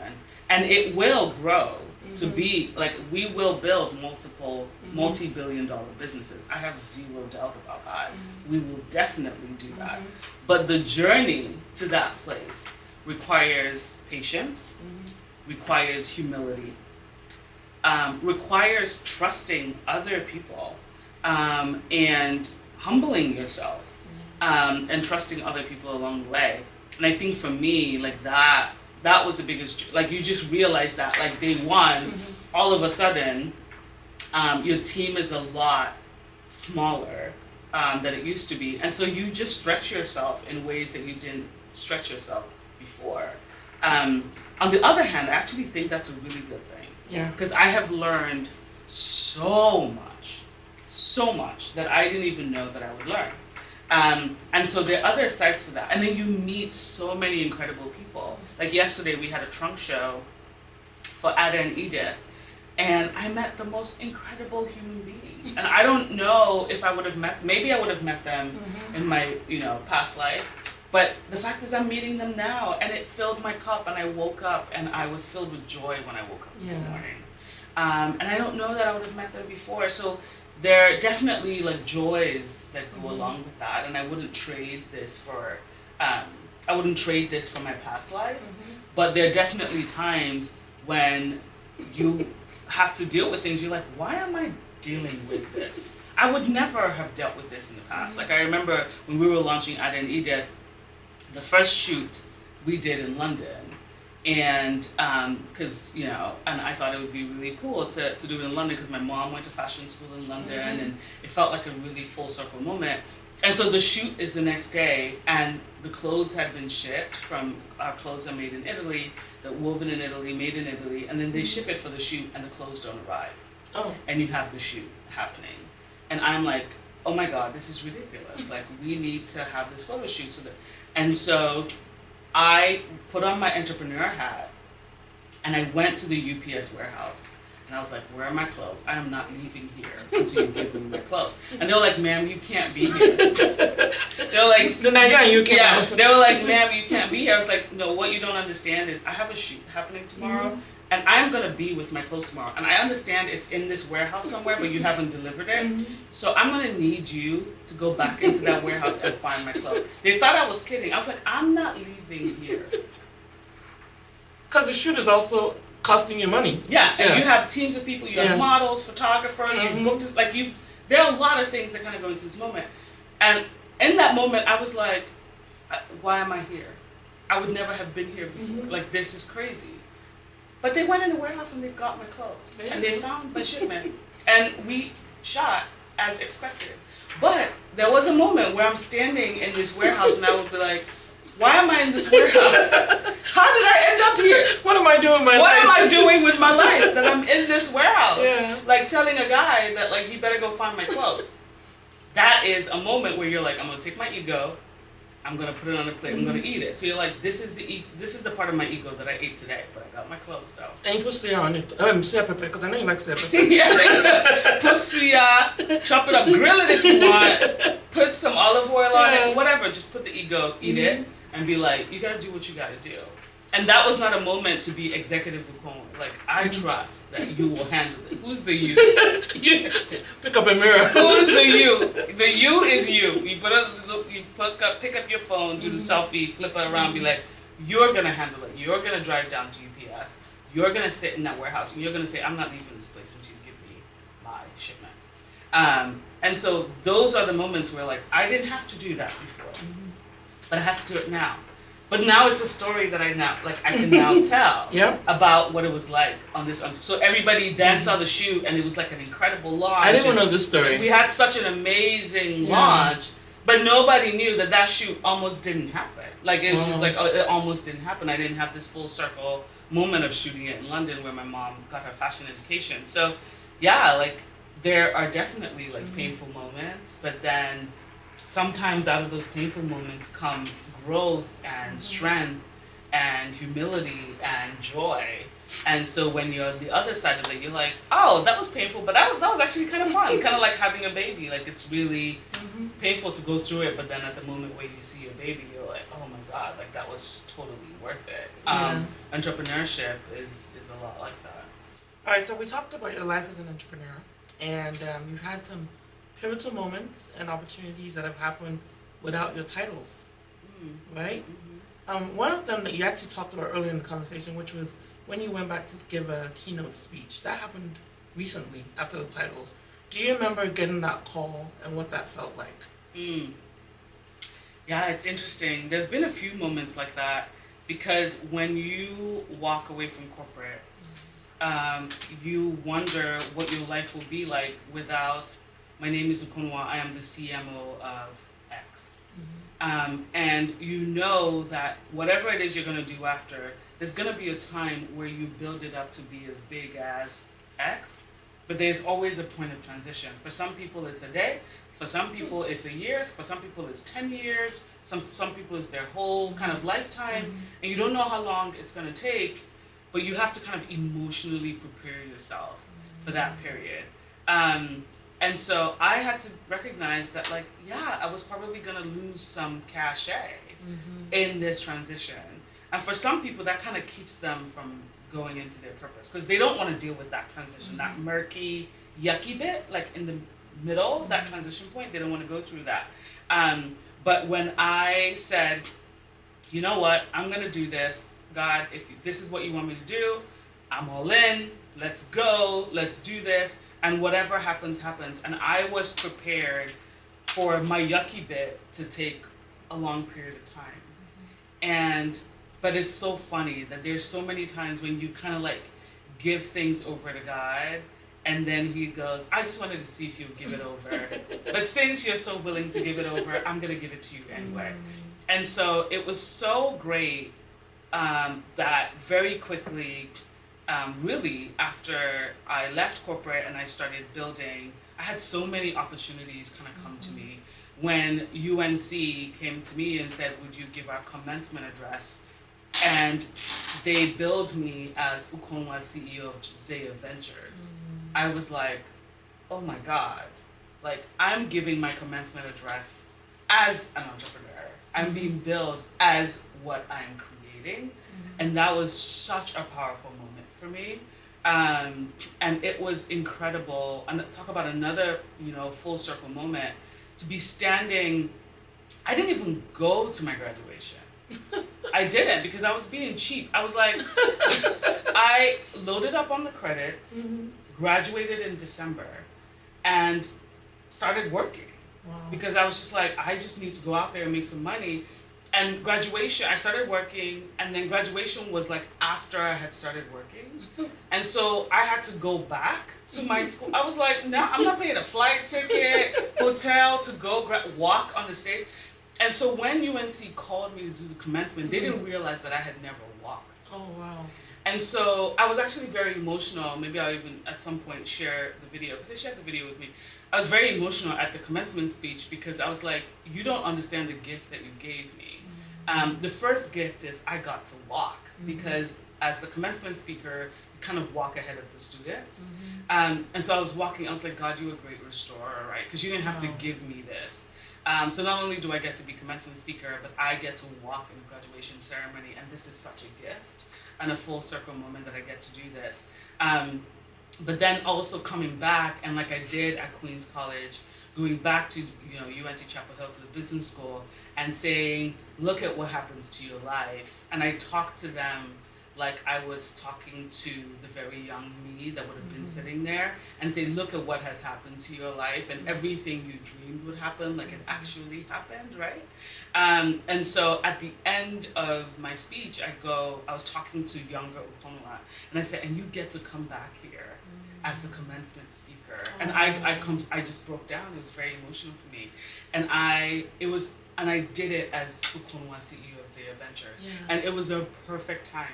And it will grow to be, we will build multiple multi-billion-dollar businesses. I have zero doubt about that. We will definitely do that. But the journey to that place requires patience, requires humility, requires trusting other people, and humbling yourself, and trusting other people along the way. And I think for me, that was the biggest, you just realize that, day one, all of a sudden, your team is a lot smaller than it used to be. And so you just stretch yourself in ways that you didn't stretch yourself before. On the other hand, I actually think that's a really good thing. Yeah. Because I have learned so much that I didn't even know that I would learn. And so there are other sides to that. And then you meet so many incredible people. Like yesterday, we had a trunk show for Ada and Edith. And I met the most incredible human beings. And I don't know if I would have maybe I would have met them in my, past life. But the fact is I'm meeting them now, and it filled my cup, and I woke up and I was filled with joy when I woke up this morning. And I don't know that I would have met them before. So there are definitely joys that go along with that, and I wouldn't trade this for my past life. But there are definitely times when you have to deal with things. You're like, why am I dealing with this? I would never have dealt with this in the past. I remember when we were launching Ada and Edith, the first shoot we did in London. And because, and I thought it would be really cool to do it in London because my mom went to fashion school in London, and it felt like a really full circle moment. And so the shoot is the next day, and the clothes had been shipped from our clothes are made in Italy, that woven in Italy, made in Italy, and then they ship it for the shoot, and the clothes don't arrive. Oh. And you have the shoot happening. And I'm like, oh my God, this is ridiculous. Like, we need to have this photo shoot. And so I put on my entrepreneur hat and I went to the UPS warehouse. And I was like, where are my clothes? I am not leaving here until you give me my clothes. And they were like, ma'am, you can't be here. They were like, the Nigerian you came yeah. out. They were like, ma'am, you can't be here. I was like, no, what you don't understand is I have a shoot happening tomorrow. And I'm going to be with my clothes tomorrow. And I understand it's in this warehouse somewhere, but you haven't delivered it. So I'm going to need you to go back into that warehouse and find my clothes. They thought I was kidding. I was like, I'm not leaving here. Because the shoot is also costing you money. Yeah, and you have teams of people. You have models, photographers. You've booked, like, there are a lot of things that kind of go into this moment. And in that moment, I was like, why am I here? I would never have been here before. Like, this is crazy. But they went in the warehouse and they got my clothes. And they found my shipment. And we shot as expected. But there was a moment where I'm standing in this warehouse and I would be like, why am I in this warehouse? How did I end up here? What am I doing with my life? What am I doing with my life that I'm in this warehouse? Yeah. Like, telling a guy that, like, he better go find my clothes. That is a moment where you're like, I'm going to take my ego, I'm going to put it on a plate, I'm going to eat it. So you're like, this is the part of my ego that I ate today, but I got my clothes though. And you put suya on it. Suya pepper, because I know you like suya pepper. Yeah, like, put suya, chop it up, grill it if you want, put some olive oil on it, whatever. Just put the ego, eat it, and be like, you got to do what you got to do. And that was not a moment to be executive Ukonwa. Like, I trust that you will handle it. Who's the you? Pick up a mirror. Who is the you? The you is you. You pick up your phone, do the selfie, flip it around, be like, you're gonna handle it. You're gonna drive down to UPS. You're gonna sit in that warehouse, and you're gonna say, I'm not leaving this place until you give me my shipment. And so those are the moments where, like, I didn't have to do that before, but I have to do it now. But now it's a story that I can now tell about what it was like on this. So everybody then saw the shoot, and it was like an incredible launch. I didn't know this story. We had such an amazing launch, but nobody knew that shoot almost didn't happen. Like, it was just like, oh, it almost didn't happen. I didn't have this full circle moment of shooting it in London where my mom got her fashion education. So, yeah, like, there are definitely, like, painful moments, but then sometimes out of those painful moments come growth and strength and humility and joy. And so when you're on the other side of it, you're like, oh, that was painful, but that was actually kind of fun. Kind of like having a baby. Like, it's really painful to go through it, but then at the moment where you see your baby, you're like, oh my God, like, that was totally worth it. Entrepreneurship is a lot like that. All right, so we talked about your life as an entrepreneur, and you've had some pivotal moments and opportunities that have happened without your titles, right? One of them that you actually talked about earlier in the conversation, which was when you went back to give a keynote speech. That happened recently after the titles. Do you remember getting that call and what that felt like? Yeah, it's interesting. There have been a few moments like that, because when you walk away from corporate, you wonder what your life will be like without, my name is Ukonwa, I am the CMO of X. And you know that whatever it is you're going to do after, there's going to be a time where you build it up to be as big as X, but there's always a point of transition. For some people it's a day, for some people it's a year, for some people it's 10 years, some people it's their whole kind of lifetime, and you don't know how long it's going to take, but you have to kind of emotionally prepare yourself for that period. And so I had to recognize that, like, yeah, I was probably going to lose some cachet in this transition. And for some people, that kind of keeps them from going into their purpose, because they don't want to deal with that transition, that murky, yucky bit, like in the middle, that transition point. They don't want to go through that. But when I said, you know what, I'm going to do this, God, if this is what you want me to do, I'm all in, let's go, let's do this. And whatever happens, happens. And I was prepared for my yucky bit to take a long period of time. But it's so funny that there's so many times when you kind of like give things over to God, and then he goes, I just wanted to see if you would give it over. But since you're so willing to give it over, I'm going to give it to you anyway. And so it was so great that very quickly, really, after I left corporate and I started building I had so many opportunities kind of come to me. When UNC came to me and said, would you give our commencement address? And they billed me as Ukonwa CEO of Zaia Ventures. I was like, oh my God, like I'm giving my commencement address as an entrepreneur. I'm being billed as what I'm creating. And that was such a powerful moment for me. And it was incredible. And talk about another, full circle moment, to be standing. I didn't even go to my graduation. I didn't, because I was being cheap. I was like, I loaded up on the credits, graduated in December, and started working. Wow. Because I was just like, I just need to go out there and make some money. And graduation, I started working, and then graduation was like after I had started working. And so I had to go back to my school. I was like, no, I'm not paying a flight ticket, hotel to go walk on the stage. And so when UNC called me to do the commencement, they didn't realize that I had never walked. Oh, wow. And so I was actually very emotional. Maybe I'll even at some point share the video, because they shared the video with me. I was very emotional at the commencement speech, because I was like, you don't understand the gift that you gave me. The first gift is I got to walk, because as the commencement speaker, you kind of walk ahead of the students. And so I was walking, I was like, God, you're a great restorer, right? Because you didn't have to give me this. So not only do I get to be commencement speaker, but I get to walk in the graduation ceremony, and this is such a gift and a full circle moment that I get to do this. But then also coming back, and like I did at Queen's College, going back to UNC Chapel Hill, to the business school, and saying, look at what happens to your life. And I talked to them like I was talking to the very young me that would have been sitting there, and say, look at what has happened to your life, and everything you dreamed would happen, like it actually happened, right? And so at the end of my speech, I was talking to younger Ukonwa, and I said, and you get to come back here as the commencement speaker. And I just broke down. It was very emotional for me. And I did it as Ukonwa CEO of Zaia Ventures. Yeah. And it was the perfect time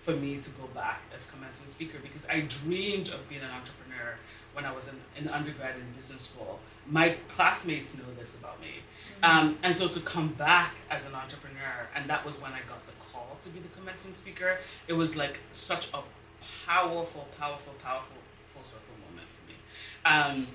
for me to go back as commencement speaker, because I dreamed of being an entrepreneur when I was in undergrad in business school. My classmates know this about me. And so to come back as an entrepreneur, and that was when I got the call to be the commencement speaker, it was like such a powerful full circle moment for me.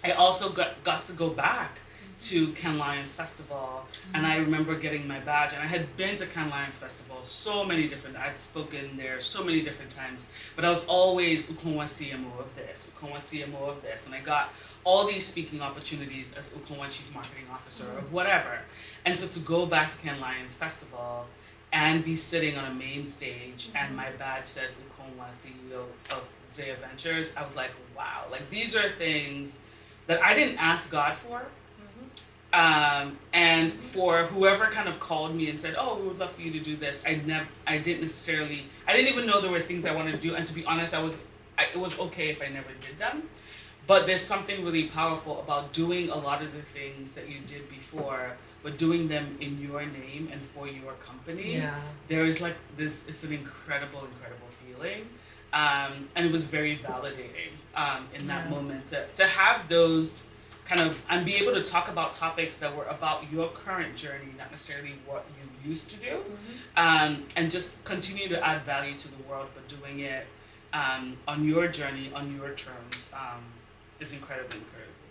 I also got to go back to Cannes Lions Festival, and I remember getting my badge, and I had been to Cannes Lions Festival I'd spoken there so many different times, but I was always Ukonwa CMO of this, Ukonwa CMO of this, and I got all these speaking opportunities as Ukonwa Chief Marketing Officer or whatever. And so to go back to Cannes Lions Festival and be sitting on a main stage, and my badge said Ukonwa CEO of Zaia Ventures, I was like, wow, like these are things that I didn't ask God for. And for whoever kind of called me and said, oh, we would love for you to do this, I didn't even know there were things I wanted to do. And to be honest, it was okay if I never did them. But there's something really powerful about doing a lot of the things that you did before, but doing them in your name and for your company. Yeah. There is like this, it's an incredible feeling. And it was very validating in that moment to have those kind of, and be able to talk about topics that were about your current journey, not necessarily what you used to do, and just continue to add value to the world, but doing it on your journey, on your terms, is incredibly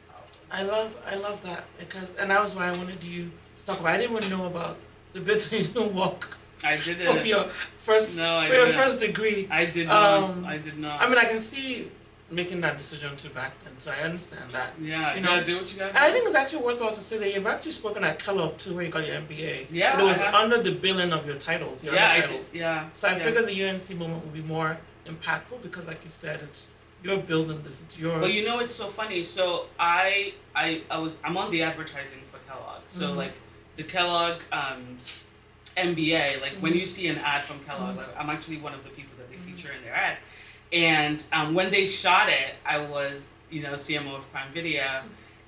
powerful. I love that, because, and that was why I wanted you to talk about. I didn't even know about the bit that you didn't walk. I didn't. For your first, your first degree. I did not. I did not. I mean, I can see making that decision to back then, so I understand that. Yeah, you gotta do what you gotta do. And I think it's actually worthwhile to say that you've actually spoken at Kellogg too, where you got your MBA. Yeah, but it was under the billing of your titles. Your other titles. I did. Yeah. So I figured the UNC moment would be more impactful, because, like you said, you're building this. It's your. Well, it's so funny. So I'm on the advertising for Kellogg. So like the Kellogg MBA, like when you see an ad from Kellogg, like, I'm actually one of the people that they feature in their ad. And when they shot it, I was, CMO of Prime Video,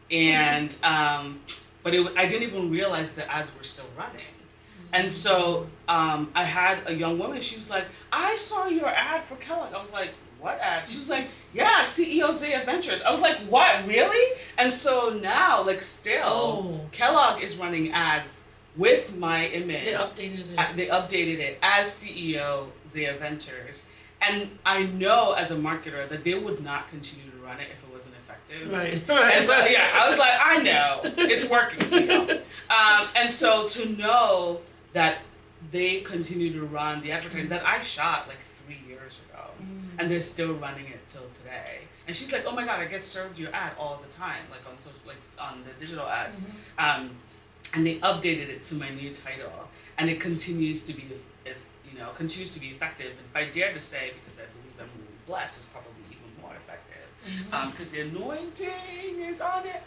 and but I didn't even realize the ads were still running. And so I had a young woman. She was like, "I saw your ad for Kellogg." I was like, what ad? She was like, yeah, CEO Zaia Ventures. I was like, what, really? And so now, like, still, Kellogg is running ads with my image. They updated it as CEO Zaia Ventures. And I know as a marketer that they would not continue to run it if it wasn't effective. Right. And so, yeah, I was like, I know. It's working for you. And so to know that they continue to run the advertising that I shot like 3 years ago, and they're still running it till today. And she's like, oh my God, I get served your ad all the time, like on social, like on the digital ads. And they updated it to my new title, and it continues to be, continues to be effective. And if I dare to say, because I believe I'm really blessed, it's probably even more effective, because the anointing is on it.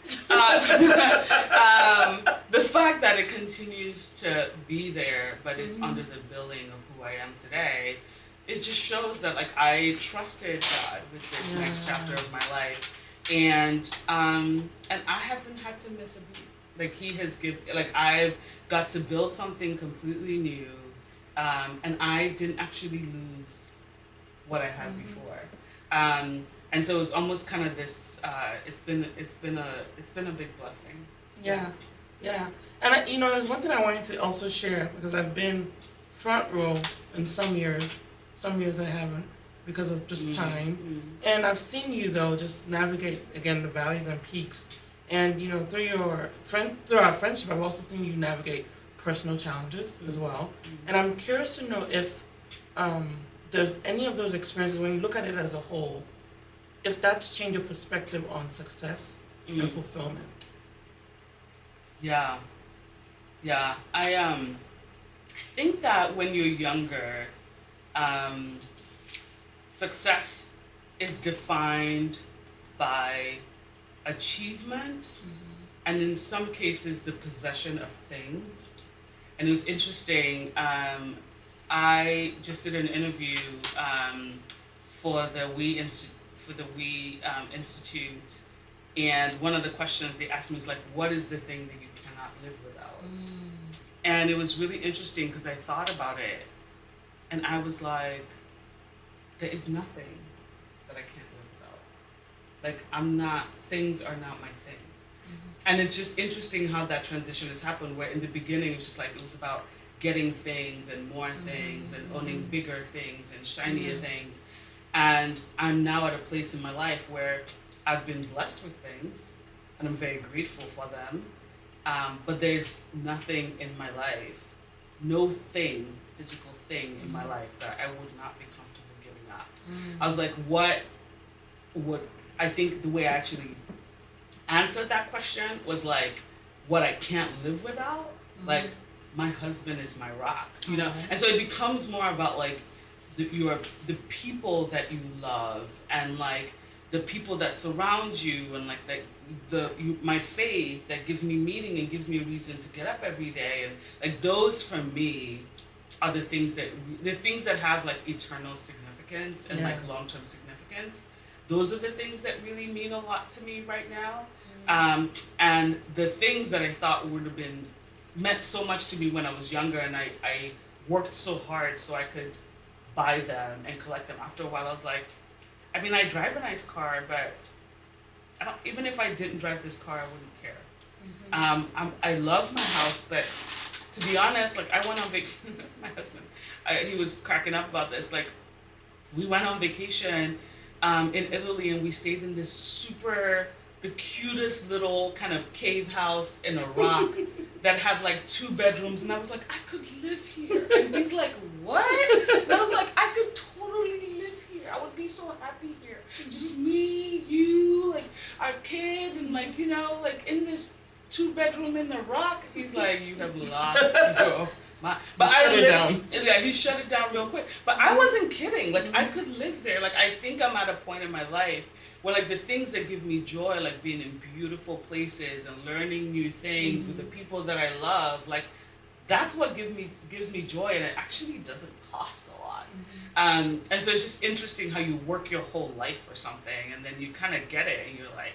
The fact that it continues to be there, but it's under the billing of who I am today, it just shows that like I trusted God with this next chapter of my life, and I haven't had to miss a beat. Like he has given, like I've got to build something completely new, and I didn't actually lose what I had before, and so it's almost kind of this. It's been a big blessing. Yeah, and there's one thing I wanted to also share, because I've been front row in some years I haven't because of just time, and I've seen you though just navigate again the valleys and peaks. And through our friendship, I've also seen you navigate personal challenges as well. And I'm curious to know if there's any of those experiences, when you look at it as a whole, if that's changed your perspective on success and fulfillment. Yeah. I think that when you're younger, success is defined by achievement, and in some cases the possession of things. And it was interesting, I just did an interview for the We Institute, and one of the questions they asked me is like, what is the thing that you cannot live without? And it was really interesting because I thought about it, and I was like, there is nothing that I can't live without. Like things are not my thing. And it's just interesting how that transition has happened, where in the beginning it was just like, it was about getting things and more things and owning bigger things and shinier things. And I'm now at a place in my life where I've been blessed with things and I'm very grateful for them. But there's nothing in my life, no physical thing in my life that I would not be comfortable giving up. I was like, what would, I think the way I actually answered that question was like, what I can't live without, like my husband is my rock, and so it becomes more about like the people that you love, and like the people that surround you, and like my faith that gives me meaning and gives me a reason to get up every day, and like those for me are the things that have like eternal significance and like long-term significance. Those are the things that really mean a lot to me right now. And the things that I thought would have meant so much to me when I was younger, and I worked so hard so I could buy them and collect them. After a while, I was like, I mean, I drive a nice car, but even if I didn't drive this car, I wouldn't care. I love my house, but to be honest, like I went on vacation, my husband, he was cracking up about this. Like we went on vacation in Italy, and we stayed in this the cutest little kind of cave house in a rock that had like 2 bedrooms, and I was like, I could live here. And he's like, what? And I was like, I could totally live here. I would be so happy here. Just me, you, like our kid, and like, like in this 2-bedroom in the rock. He's like, you have lost your mind. But he shut it down real quick. But I wasn't kidding. Like I could live there. Like I think I'm at a point in my life where like the things that give me joy, like being in beautiful places and learning new things with the people that I love, like that's what gives me joy, and it actually doesn't cost a lot. And so it's just interesting how you work your whole life for something, and then you kind of get it, and you're like,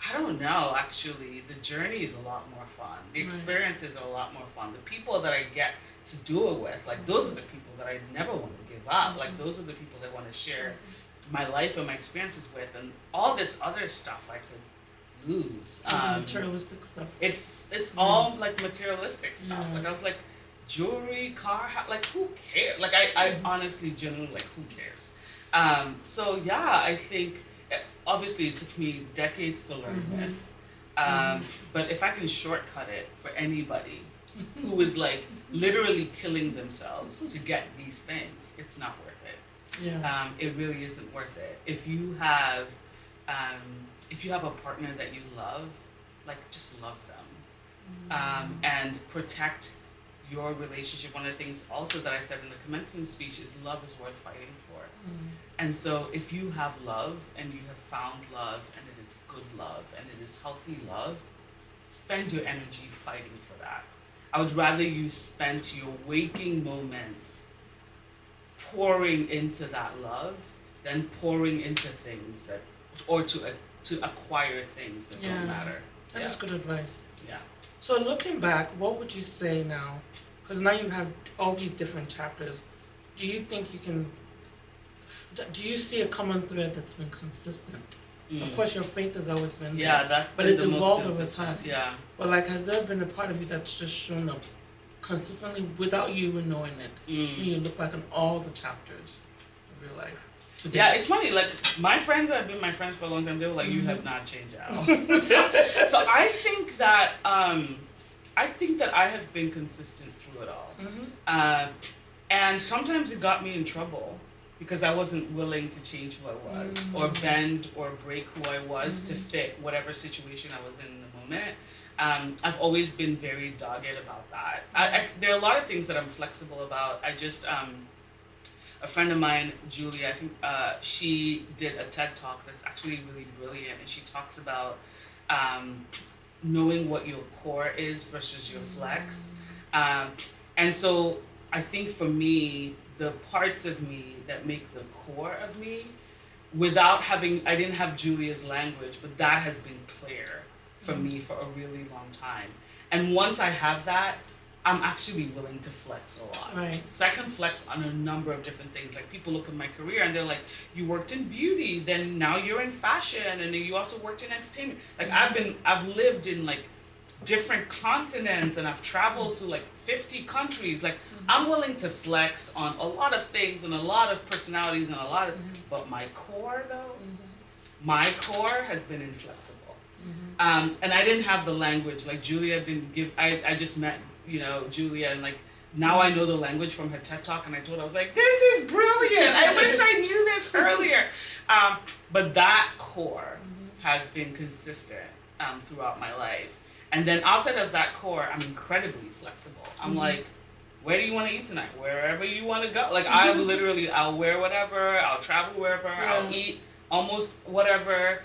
I don't know, actually, the journey is a lot more fun. The experiences are a lot more fun. The people that I get to do it with, like those are the people that I never want to give up. Like those are the people that want to share my life and my experiences with, and all this other stuff I could lose. Materialistic stuff. It's all like materialistic stuff. Like I was like, jewelry, car, like who cares? Like I honestly, genuinely, like who cares? So yeah, I think obviously it took me decades to learn this. But if I can shortcut it for anybody who is like literally killing themselves to get these things, it's not worth it. Yeah. It really isn't worth it. If you have a partner that you love, like just love them, and protect your relationship. One of the things also that I said in the commencement speech is love is worth fighting for. And so if you have love and you have found love and it is good love and it is healthy love, spend your energy fighting for that. I would rather you spend your waking moments pouring into that love than pouring into things that, or to acquire things that don't matter. That is good advice. Yeah. So looking back, what would you say now? Because now you have all these different chapters. Do you think you can? Do you see a common thread that's been consistent? Of course, your faith has always been there. Yeah, that's. But it's evolved over time. Yeah. But like, has there been a part of you that's just shown up consistently without you even knowing it? When you look back on all the chapters of your life. Today? Yeah, it's funny. Like my friends that have been my friends for a long time, they were like, "You have not changed at all." so I think that I have been consistent through it all, and sometimes it got me in trouble because I wasn't willing to change who I was, or bend or break who I was to fit whatever situation I was in the moment. I've always been very dogged about that. There are a lot of things that I'm flexible about. I just a friend of mine, Julia, I think she did a TED Talk that's actually really brilliant, and she talks about knowing what your core is versus your flex. And so I think for me, the parts of me that make the core of me, I didn't have Julia's language, but that has been clear for me for a really long time. And once I have that, I'm actually willing to flex a lot. Right. So I can flex on a number of different things. Like people look at my career and they're like, you worked in beauty, then now you're in fashion, and then you also worked in entertainment. Like I've lived in like different continents, and I've traveled to like 50 countries. Like I'm willing to flex on a lot of things and a lot of personalities and a lot of, but my core though, my core has been inflexible. And I didn't have the language. Like Julia didn't give, I just met, Julia, and like now I know the language from her TED Talk, and I told her, I was like, this is brilliant. I wish I knew this earlier. But that core has been consistent throughout my life. And then outside of that core, I'm incredibly flexible. I'm like, where do you want to eat tonight? Wherever you want to go. Like I'll wear whatever, I'll travel wherever, I'll eat almost whatever.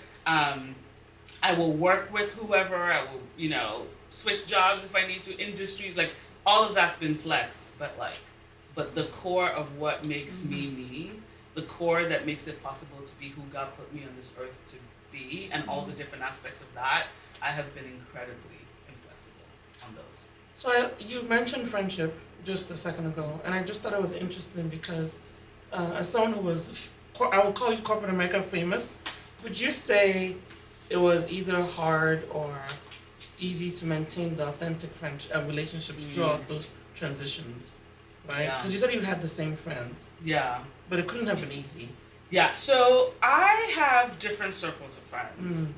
I will work with whoever, I will, switch jobs if I need to, industries, like all of that's been flexed, but the core of what makes me me, the core that makes it possible to be who God put me on this earth to be, and all the different aspects of that, I have been incredibly inflexible on those. So you mentioned friendship just a second ago, and I just thought it was interesting because as someone who was, I would call you corporate America famous, would you say it was either hard or easy to maintain the authentic relationships throughout those transitions, right? Because you said you had the same friends. Yeah. But it couldn't have been easy. Yeah, so I have different circles of friends.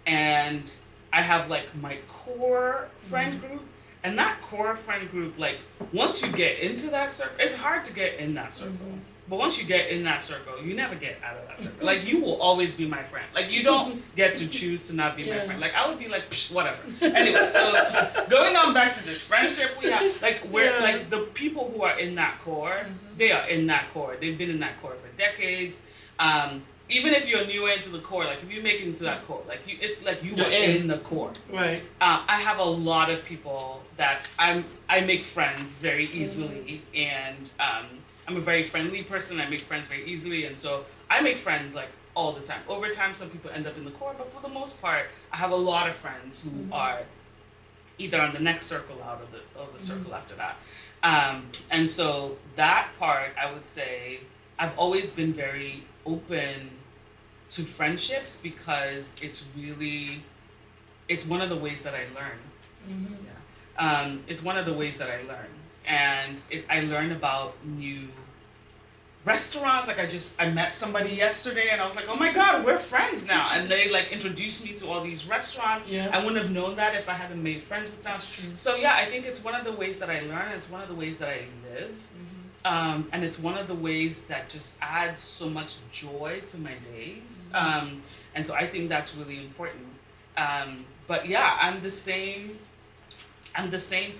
And I have like my core friend group. And that core friend group, like once you get into that circle, it's hard to get in that circle. But once you get in that circle, you never get out of that circle. Like, you will always be my friend. Like, you don't get to choose to not be my friend. Like, I would be like, psh, whatever. Anyway, so going on back to this friendship we have, like, like, the people who are in that core, they are in that core. They've been in that core for decades. Even if you're newer into the core, like, if you make it into that core, like, it's like you are in the core. Right. I have a lot of people that I make friends very easily, and I'm a very friendly person. I make friends very easily, and so I make friends like all the time. Over time, some people end up in the core, but for the most part, I have a lot of friends who are either on the next circle out of the circle after that. And so that part, I would say, I've always been very open to friendships because it's one of the ways that I learn. Mm-hmm. It's one of the ways that I learn, and I learn about new restaurants. Like I met somebody yesterday, and I was like, oh my god, we're friends now, and they like introduced me to all these restaurants. Yeah. I wouldn't have known that if I hadn't made friends with them. So yeah, I think it's one of the ways that I learn. It's one of the ways that I live. Mm-hmm. And it's one of the ways that just adds so much joy to my days. Mm-hmm. And so I think that's really important. But yeah, I'm the same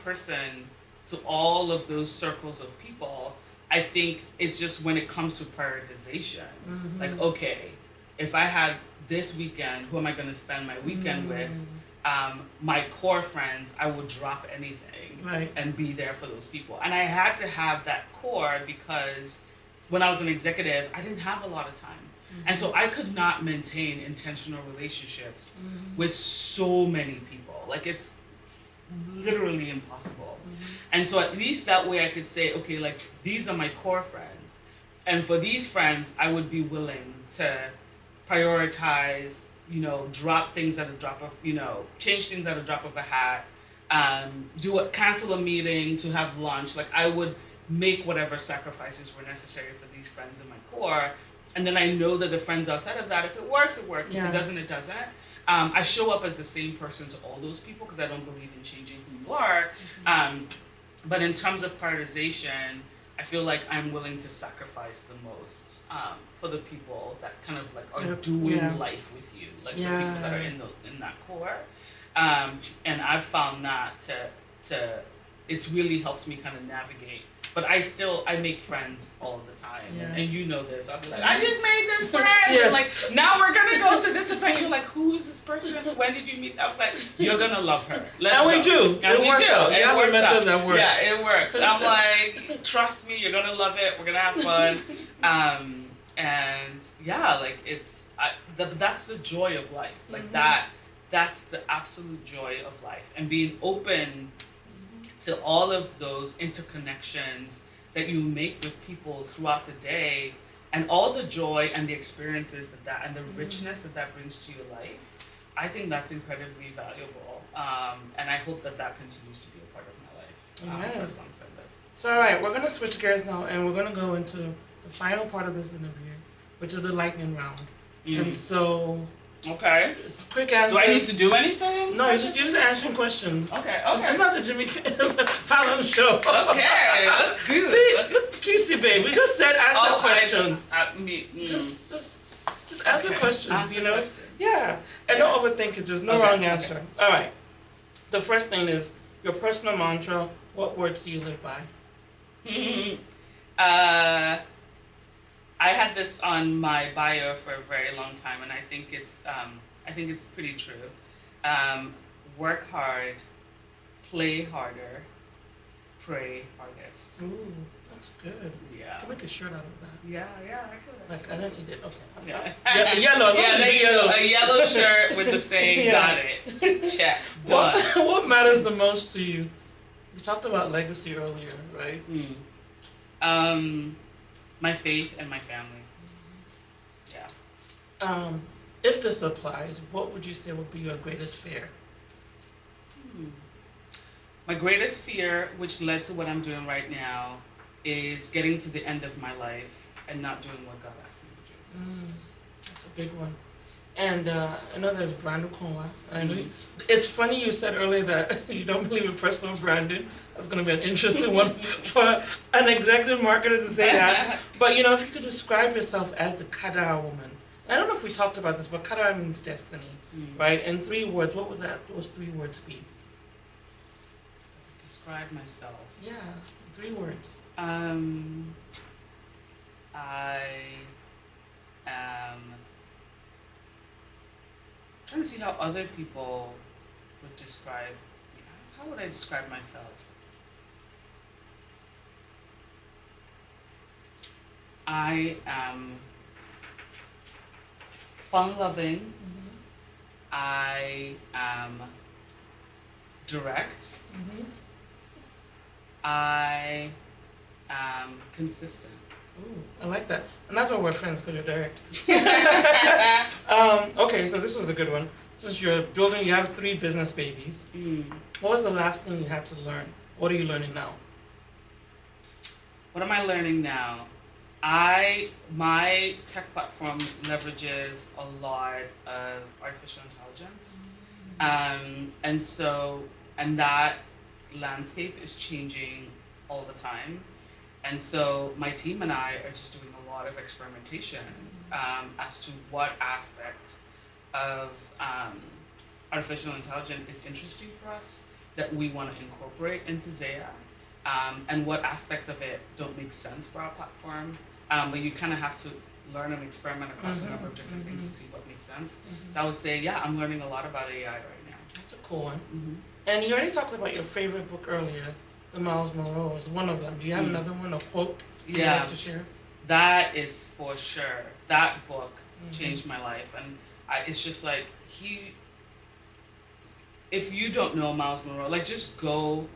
person to all of those circles of people. I think it's just when it comes to prioritization. Mm-hmm. Like, okay, if I had this weekend, who am I going to spend my weekend with? My core friends, I would drop anything and be there for those people. And I had to have that core because when I was an executive, I didn't have a lot of time. Mm-hmm. And so I could not maintain intentional relationships with so many people. Like, it's literally impossible. And so at least that way I could say, okay, like, these are my core friends. And for these friends, I would be willing to prioritize, drop things at a drop of, change things at a drop of a hat, cancel a meeting to have lunch. Like, I would make whatever sacrifices were necessary for these friends in my core. And then I know that the friends outside of that, if it works, it works. Yeah. If it doesn't, it doesn't. I show up as the same person to all those people because I don't believe in changing who you are. But in terms of prioritization, I feel like I'm willing to sacrifice the most for the people that kind of like are doing life with you, like the people that are in that core. And I've found that to it's really helped me kind of navigate. But I make friends all the time, and you know this. I'll be like, I just made this friend, and like, now we're gonna go to this event. You're like, who is this person? When did you meet? I was like, you're gonna love her. Let's and go. we do. And we do. It works out. That works. Yeah, it works. I'm like, trust me, you're gonna love it. We're gonna have fun. And yeah, like that's the joy of life. Like that's the absolute joy of life, and being open to all of those interconnections that you make with people throughout the day, and all the joy and the experiences and the richness that brings to your life. I think that's incredibly valuable, and I hope that continues to be a part of my life for as long as I live. So all right, we're going to switch gears now, and we're going to go into the final part of this interview, which is the lightning round. And so... Okay. Quick answer. Do I need to do anything? No, you're just answering questions. Okay. It's not the Jimmy Fallon show. Okay, let's do this. See, look, QC babe, we just said ask the questions. Just ask the questions, Questions. Yeah. And don't overthink it, there's no wrong answer. All right. The first thing is your personal mantra. What words do you live by? I had this on my bio for a very long time, and I think it's pretty true. Work hard, play harder, pray hardest. Ooh, that's good. Yeah. You can make a shirt out of that. Yeah, I could. Like, I don't need it. Okay. Yeah. Yellow. Yellow. A yellow shirt with the saying, got it. Check. Done. What matters the most to you? We talked about legacy earlier, right? My faith and my family. Yeah. If this applies, what would you say would be your greatest fear? My greatest fear, which led to what I'm doing right now, is getting to the end of my life and not doing what God asked me to do. That's a big one. And I know there's brand Ukonwa. It's funny you said earlier that you don't believe in personal branding. That's going to be an interesting one for an executive marketer to say that. But if you could describe yourself as the Kadara woman. I don't know if we talked about this, but Kadara means destiny, right? In 3 words, what would those 3 words be? Describe myself. Yeah, 3 words. I am trying to see how other people would describe me. How would I describe myself? I am fun-loving. I am direct. I am consistent. Ooh, I like that. And that's why we're friends, because you're direct. Okay, so this was a good one. Since you're building, you have 3 business babies. What was the last thing you had to learn? What are you learning now? What am I learning now? My tech platform leverages a lot of artificial intelligence, and that landscape is changing all the time. And so my team and I are just doing a lot of experimentation as to what aspect of artificial intelligence is interesting for us that we want to incorporate into Zaia, and what aspects of it don't make sense for our platform. But you kind of have to learn and experiment across a number of different things to see what makes sense. So I would say, yeah, I'm learning a lot about AI right now. That's a cool one. And you already talked about your favorite book earlier, The Miles Monroe is one of them. Do you have another one, a quote you'd like to share? That is for sure. That book changed my life. And it's just like, if you don't know Miles Monroe, like just go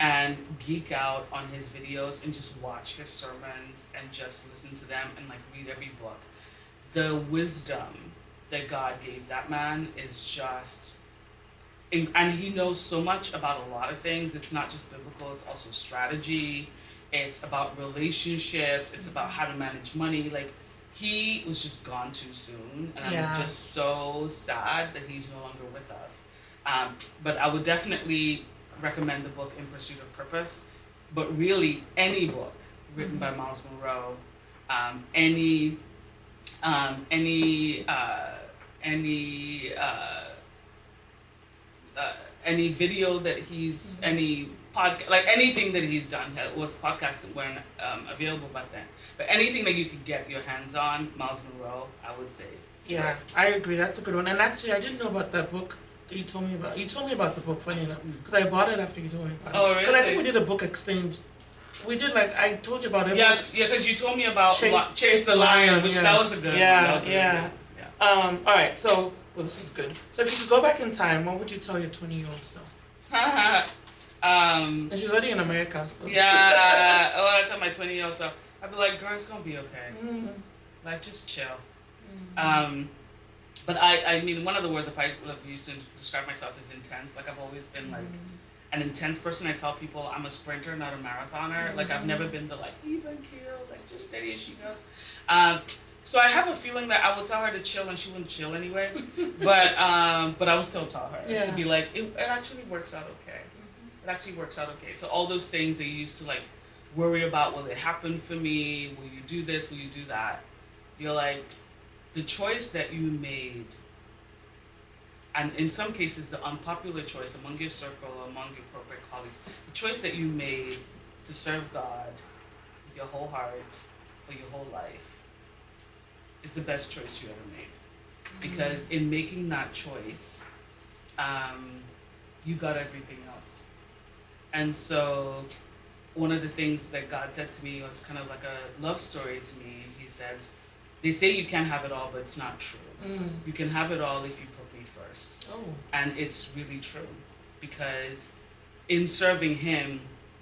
and geek out on his videos and just watch his sermons and just listen to them and like read every book. The wisdom that God gave that man is just, and he knows so much about a lot of things. It's not just biblical, it's also strategy. It's about relationships. It's about how to manage money. Like, he was just gone too soon. And I'm just so sad that he's no longer with us. But I would definitely recommend the book In Pursuit of Purpose. But really, any book written by Miles Monroe, any video that he's, any podcast, like anything that he's done, was podcasted when available back then. But anything that you could get your hands on, Miles Monroe, I would say. Yeah, I agree. That's a good one. And actually, I didn't know about that book that you told me about. You told me about the book, funny enough, because I bought it after you told me about it. Oh, really? Because I think we did a book exchange. We did, like, I told you about it. Yeah, because you told me about Chase the Lion, which that was a good one. Yeah. All right, so, well, this is good. So if you could go back in time, what would you tell your 20-year-old self? And she's already in America, so. Yeah, I tell my 20-year-old self, I'd be like, girl, it's gonna be okay. Like, just chill. But I mean, one of the words I would have used to describe myself is intense. Like, I've always been like an intense person. I tell people I'm a sprinter, not a marathoner. Like, I've never been the like even keel, like just steady as she goes. So I have a feeling that I would tell her to chill and she wouldn't chill anyway. But I would still tell her to be like, it actually works out okay. It actually works out okay. So all those things that you used to like worry about, will it happen for me? Will you do this? Will you do that? You're like, the choice that you made, and in some cases the unpopular choice among your circle, among your corporate colleagues, the choice that you made to serve God with your whole heart for your whole life is the best choice you ever made. Because in making that choice, you got everything else. And so one of the things that God said to me was kind of like a love story to me. He says, they say you can't have it all, but it's not true. You can have it all if you put me first. And it's really true. Because in serving him,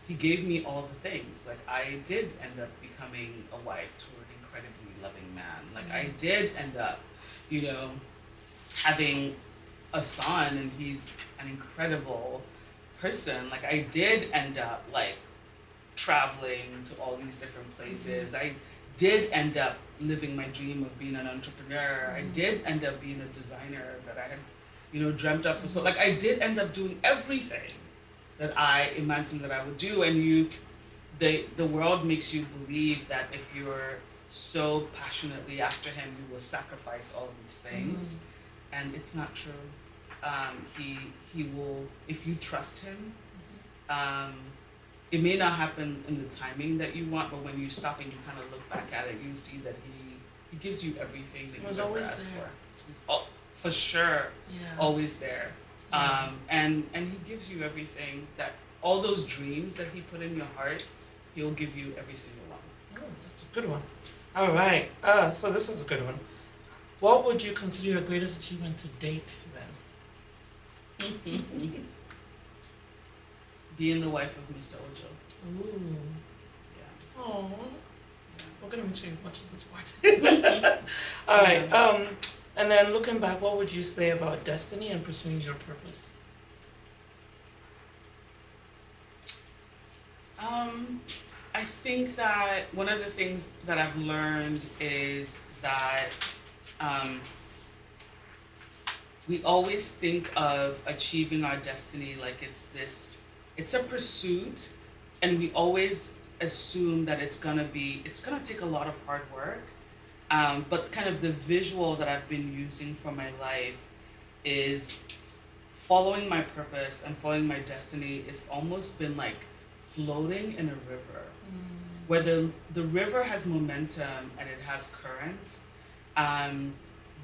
he gave me all the things. Like, I did end up becoming a wife to an incredibly loving man. Like, I did end up, having a son, and he's an incredible person. Like, I did end up, like, traveling to all these different places. I did end up living my dream of being an entrepreneur. I did end up being a designer that I had, dreamt of for so. Like, I did end up doing everything that I imagined that I would do. And the world makes you believe that if you're so passionately after him, you will sacrifice all these things, and it's not true. He will, if you trust him. It may not happen in the timing that you want, but when you stop and you kind of look back at it, you see that he gives you everything that you ever asked for. He's for sure always there. And he gives you everything, that all those dreams that he put in your heart, he'll give you every single one. Oh, that's a good one. All right. So this is a good one. What would you consider your greatest achievement to date then? Being the wife of Mr. Ojo. Ooh. Yeah. Oh. Yeah. I'm gonna make sure you watch this part. All right. And then looking back, what would you say about destiny and pursuing your purpose? I think that one of the things that I've learned is that we always think of achieving our destiny like it's a pursuit, and we always assume that it's gonna take a lot of hard work. But kind of the visual that I've been using for my life is following my purpose and following my destiny. It's almost been like floating in a river, where the river has momentum and it has current.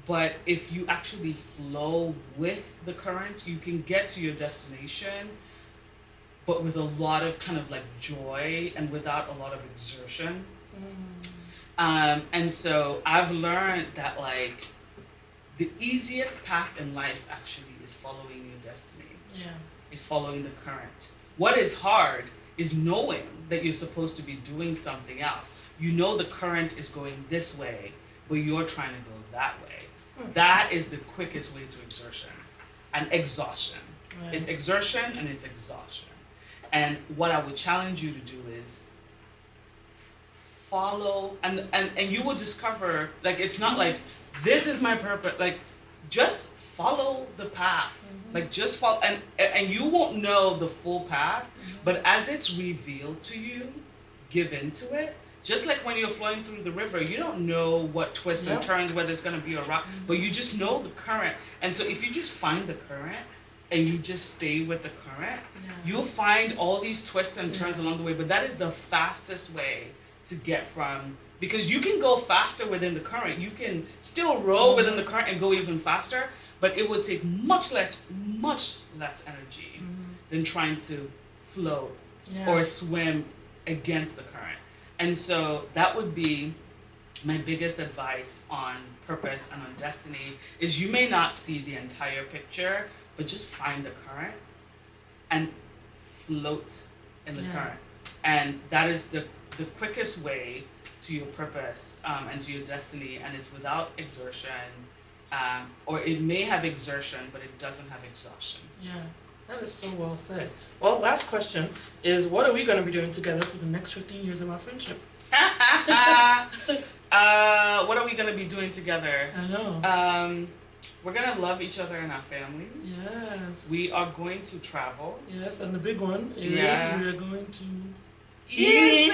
But if you actually flow with the current, you can get to your destination, but with a lot of kind of like joy and without a lot of exertion. And so I've learned that like the easiest path in life actually is following your destiny. Is following the current. What is hard is knowing that you're supposed to be doing something else. You know the current is going this way, but you're trying to go that way. That is the quickest way to exertion and exhaustion. Right. It's exertion and it's exhaustion. And what I would challenge you to do is follow, and you will discover, like, it's not like, this is my purpose, like, just follow the path. Like, just follow, and you won't know the full path, but as it's revealed to you, give into it. Just like when you're flowing through the river, you don't know what twists and turns, whether it's going to be a rock, but you just know the current. And so if you just find the current and you just stay with the current, you'll find all these twists and turns along the way. But that is the fastest way to get from, because you can go faster within the current. You can still row within the current and go even faster, but it would take much less energy than trying to float or swim against the current. And so that would be my biggest advice on purpose and on destiny, is you may not see the entire picture, but just find the current and float in the current. And that is the quickest way to your purpose and to your destiny, and it's without exertion, or it may have exertion, but it doesn't have exhaustion. Yeah, that is so well said. Well, last question is, what are we going to be doing together for the next 15 years of our friendship? What are we going to be doing together? I know. We're going to love each other and our families. Yes. We are going to travel. Yes, and the big one is we are going to eat.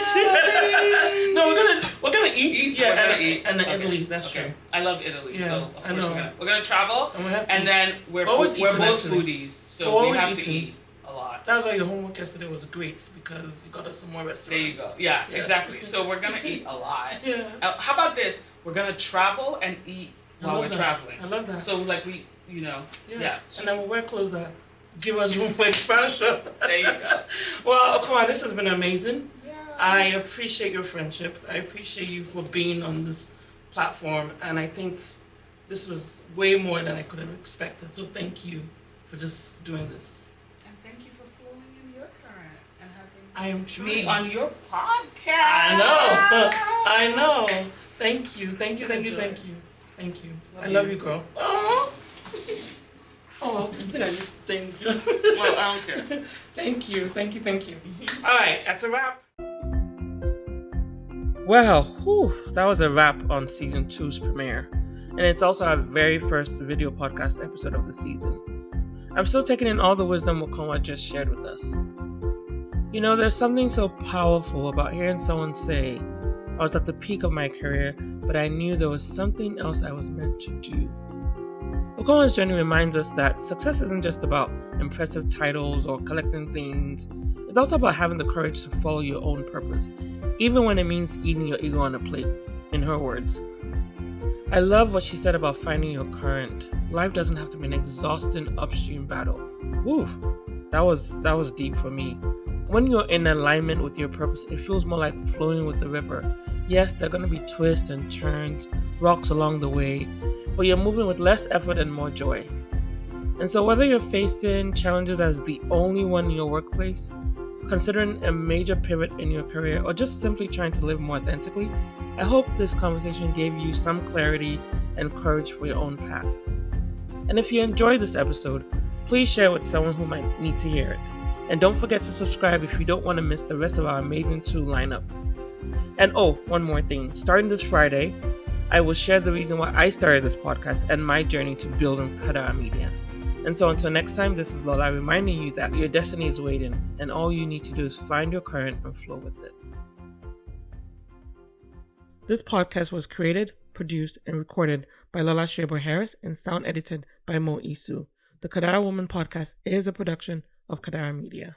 No, we're gonna eat. We're gonna eat. And Italy. That's true. I love Italy, so of course we're gonna travel. And then we're both foodies, so we have to eat a lot. That's why your homework yesterday was great, because you got us some more restaurants. There you go. Yeah, yes. Exactly. So we're gonna eat a lot. How about this? We're gonna travel and eat while we're traveling. I love that. So like we, and then we'll wear clothes that give us room for expansion. There you go. Well, Ukonwa, this has been amazing. Yeah. I appreciate your friendship. I appreciate you for being on this platform, and I think this was way more than I could have expected. So thank you for just doing this. And thank you for flowing in your current and having I am trying. me on your podcast. I know. Thank you. Thank you. I love you, girl. Oh, I think I just thanked you. Well, I don't care. Thank you. All right, that's a wrap. Well, that was a wrap on season 2's premiere. And it's also our very first video podcast episode of the season. I'm still taking in all the wisdom Ukonwa just shared with us. You know, there's something so powerful about hearing someone say, I was at the peak of my career, but I knew there was something else I was meant to do. Ukonwa's journey reminds us that success isn't just about impressive titles or collecting things. It's also about having the courage to follow your own purpose, even when it means eating your ego on a plate, in her words. I love what she said about finding your current. Life doesn't have to be an exhausting upstream battle. Woof, that was deep for me. When you're in alignment with your purpose, it feels more like flowing with the river. Yes, there are going to be twists and turns, rocks along the way, but you're moving with less effort and more joy. And so whether you're facing challenges as the only one in your workplace, considering a major pivot in your career, or just simply trying to live more authentically, I hope this conversation gave you some clarity and courage for your own path. And if you enjoyed this episode, please share with someone who might need to hear it. And don't forget to subscribe if you don't want to miss the rest of our amazing tool lineup. And oh, one more thing. Starting this Friday, I will share the reason why I started this podcast and my journey to building Kadara Media. And so until next time, this is Lola reminding you that your destiny is waiting, and all you need to do is find your current and flow with it. This podcast was created, produced, and recorded by Lola Harris and sound edited by Mo Isu. The Kadara Woman Podcast is a production of Kadara Media.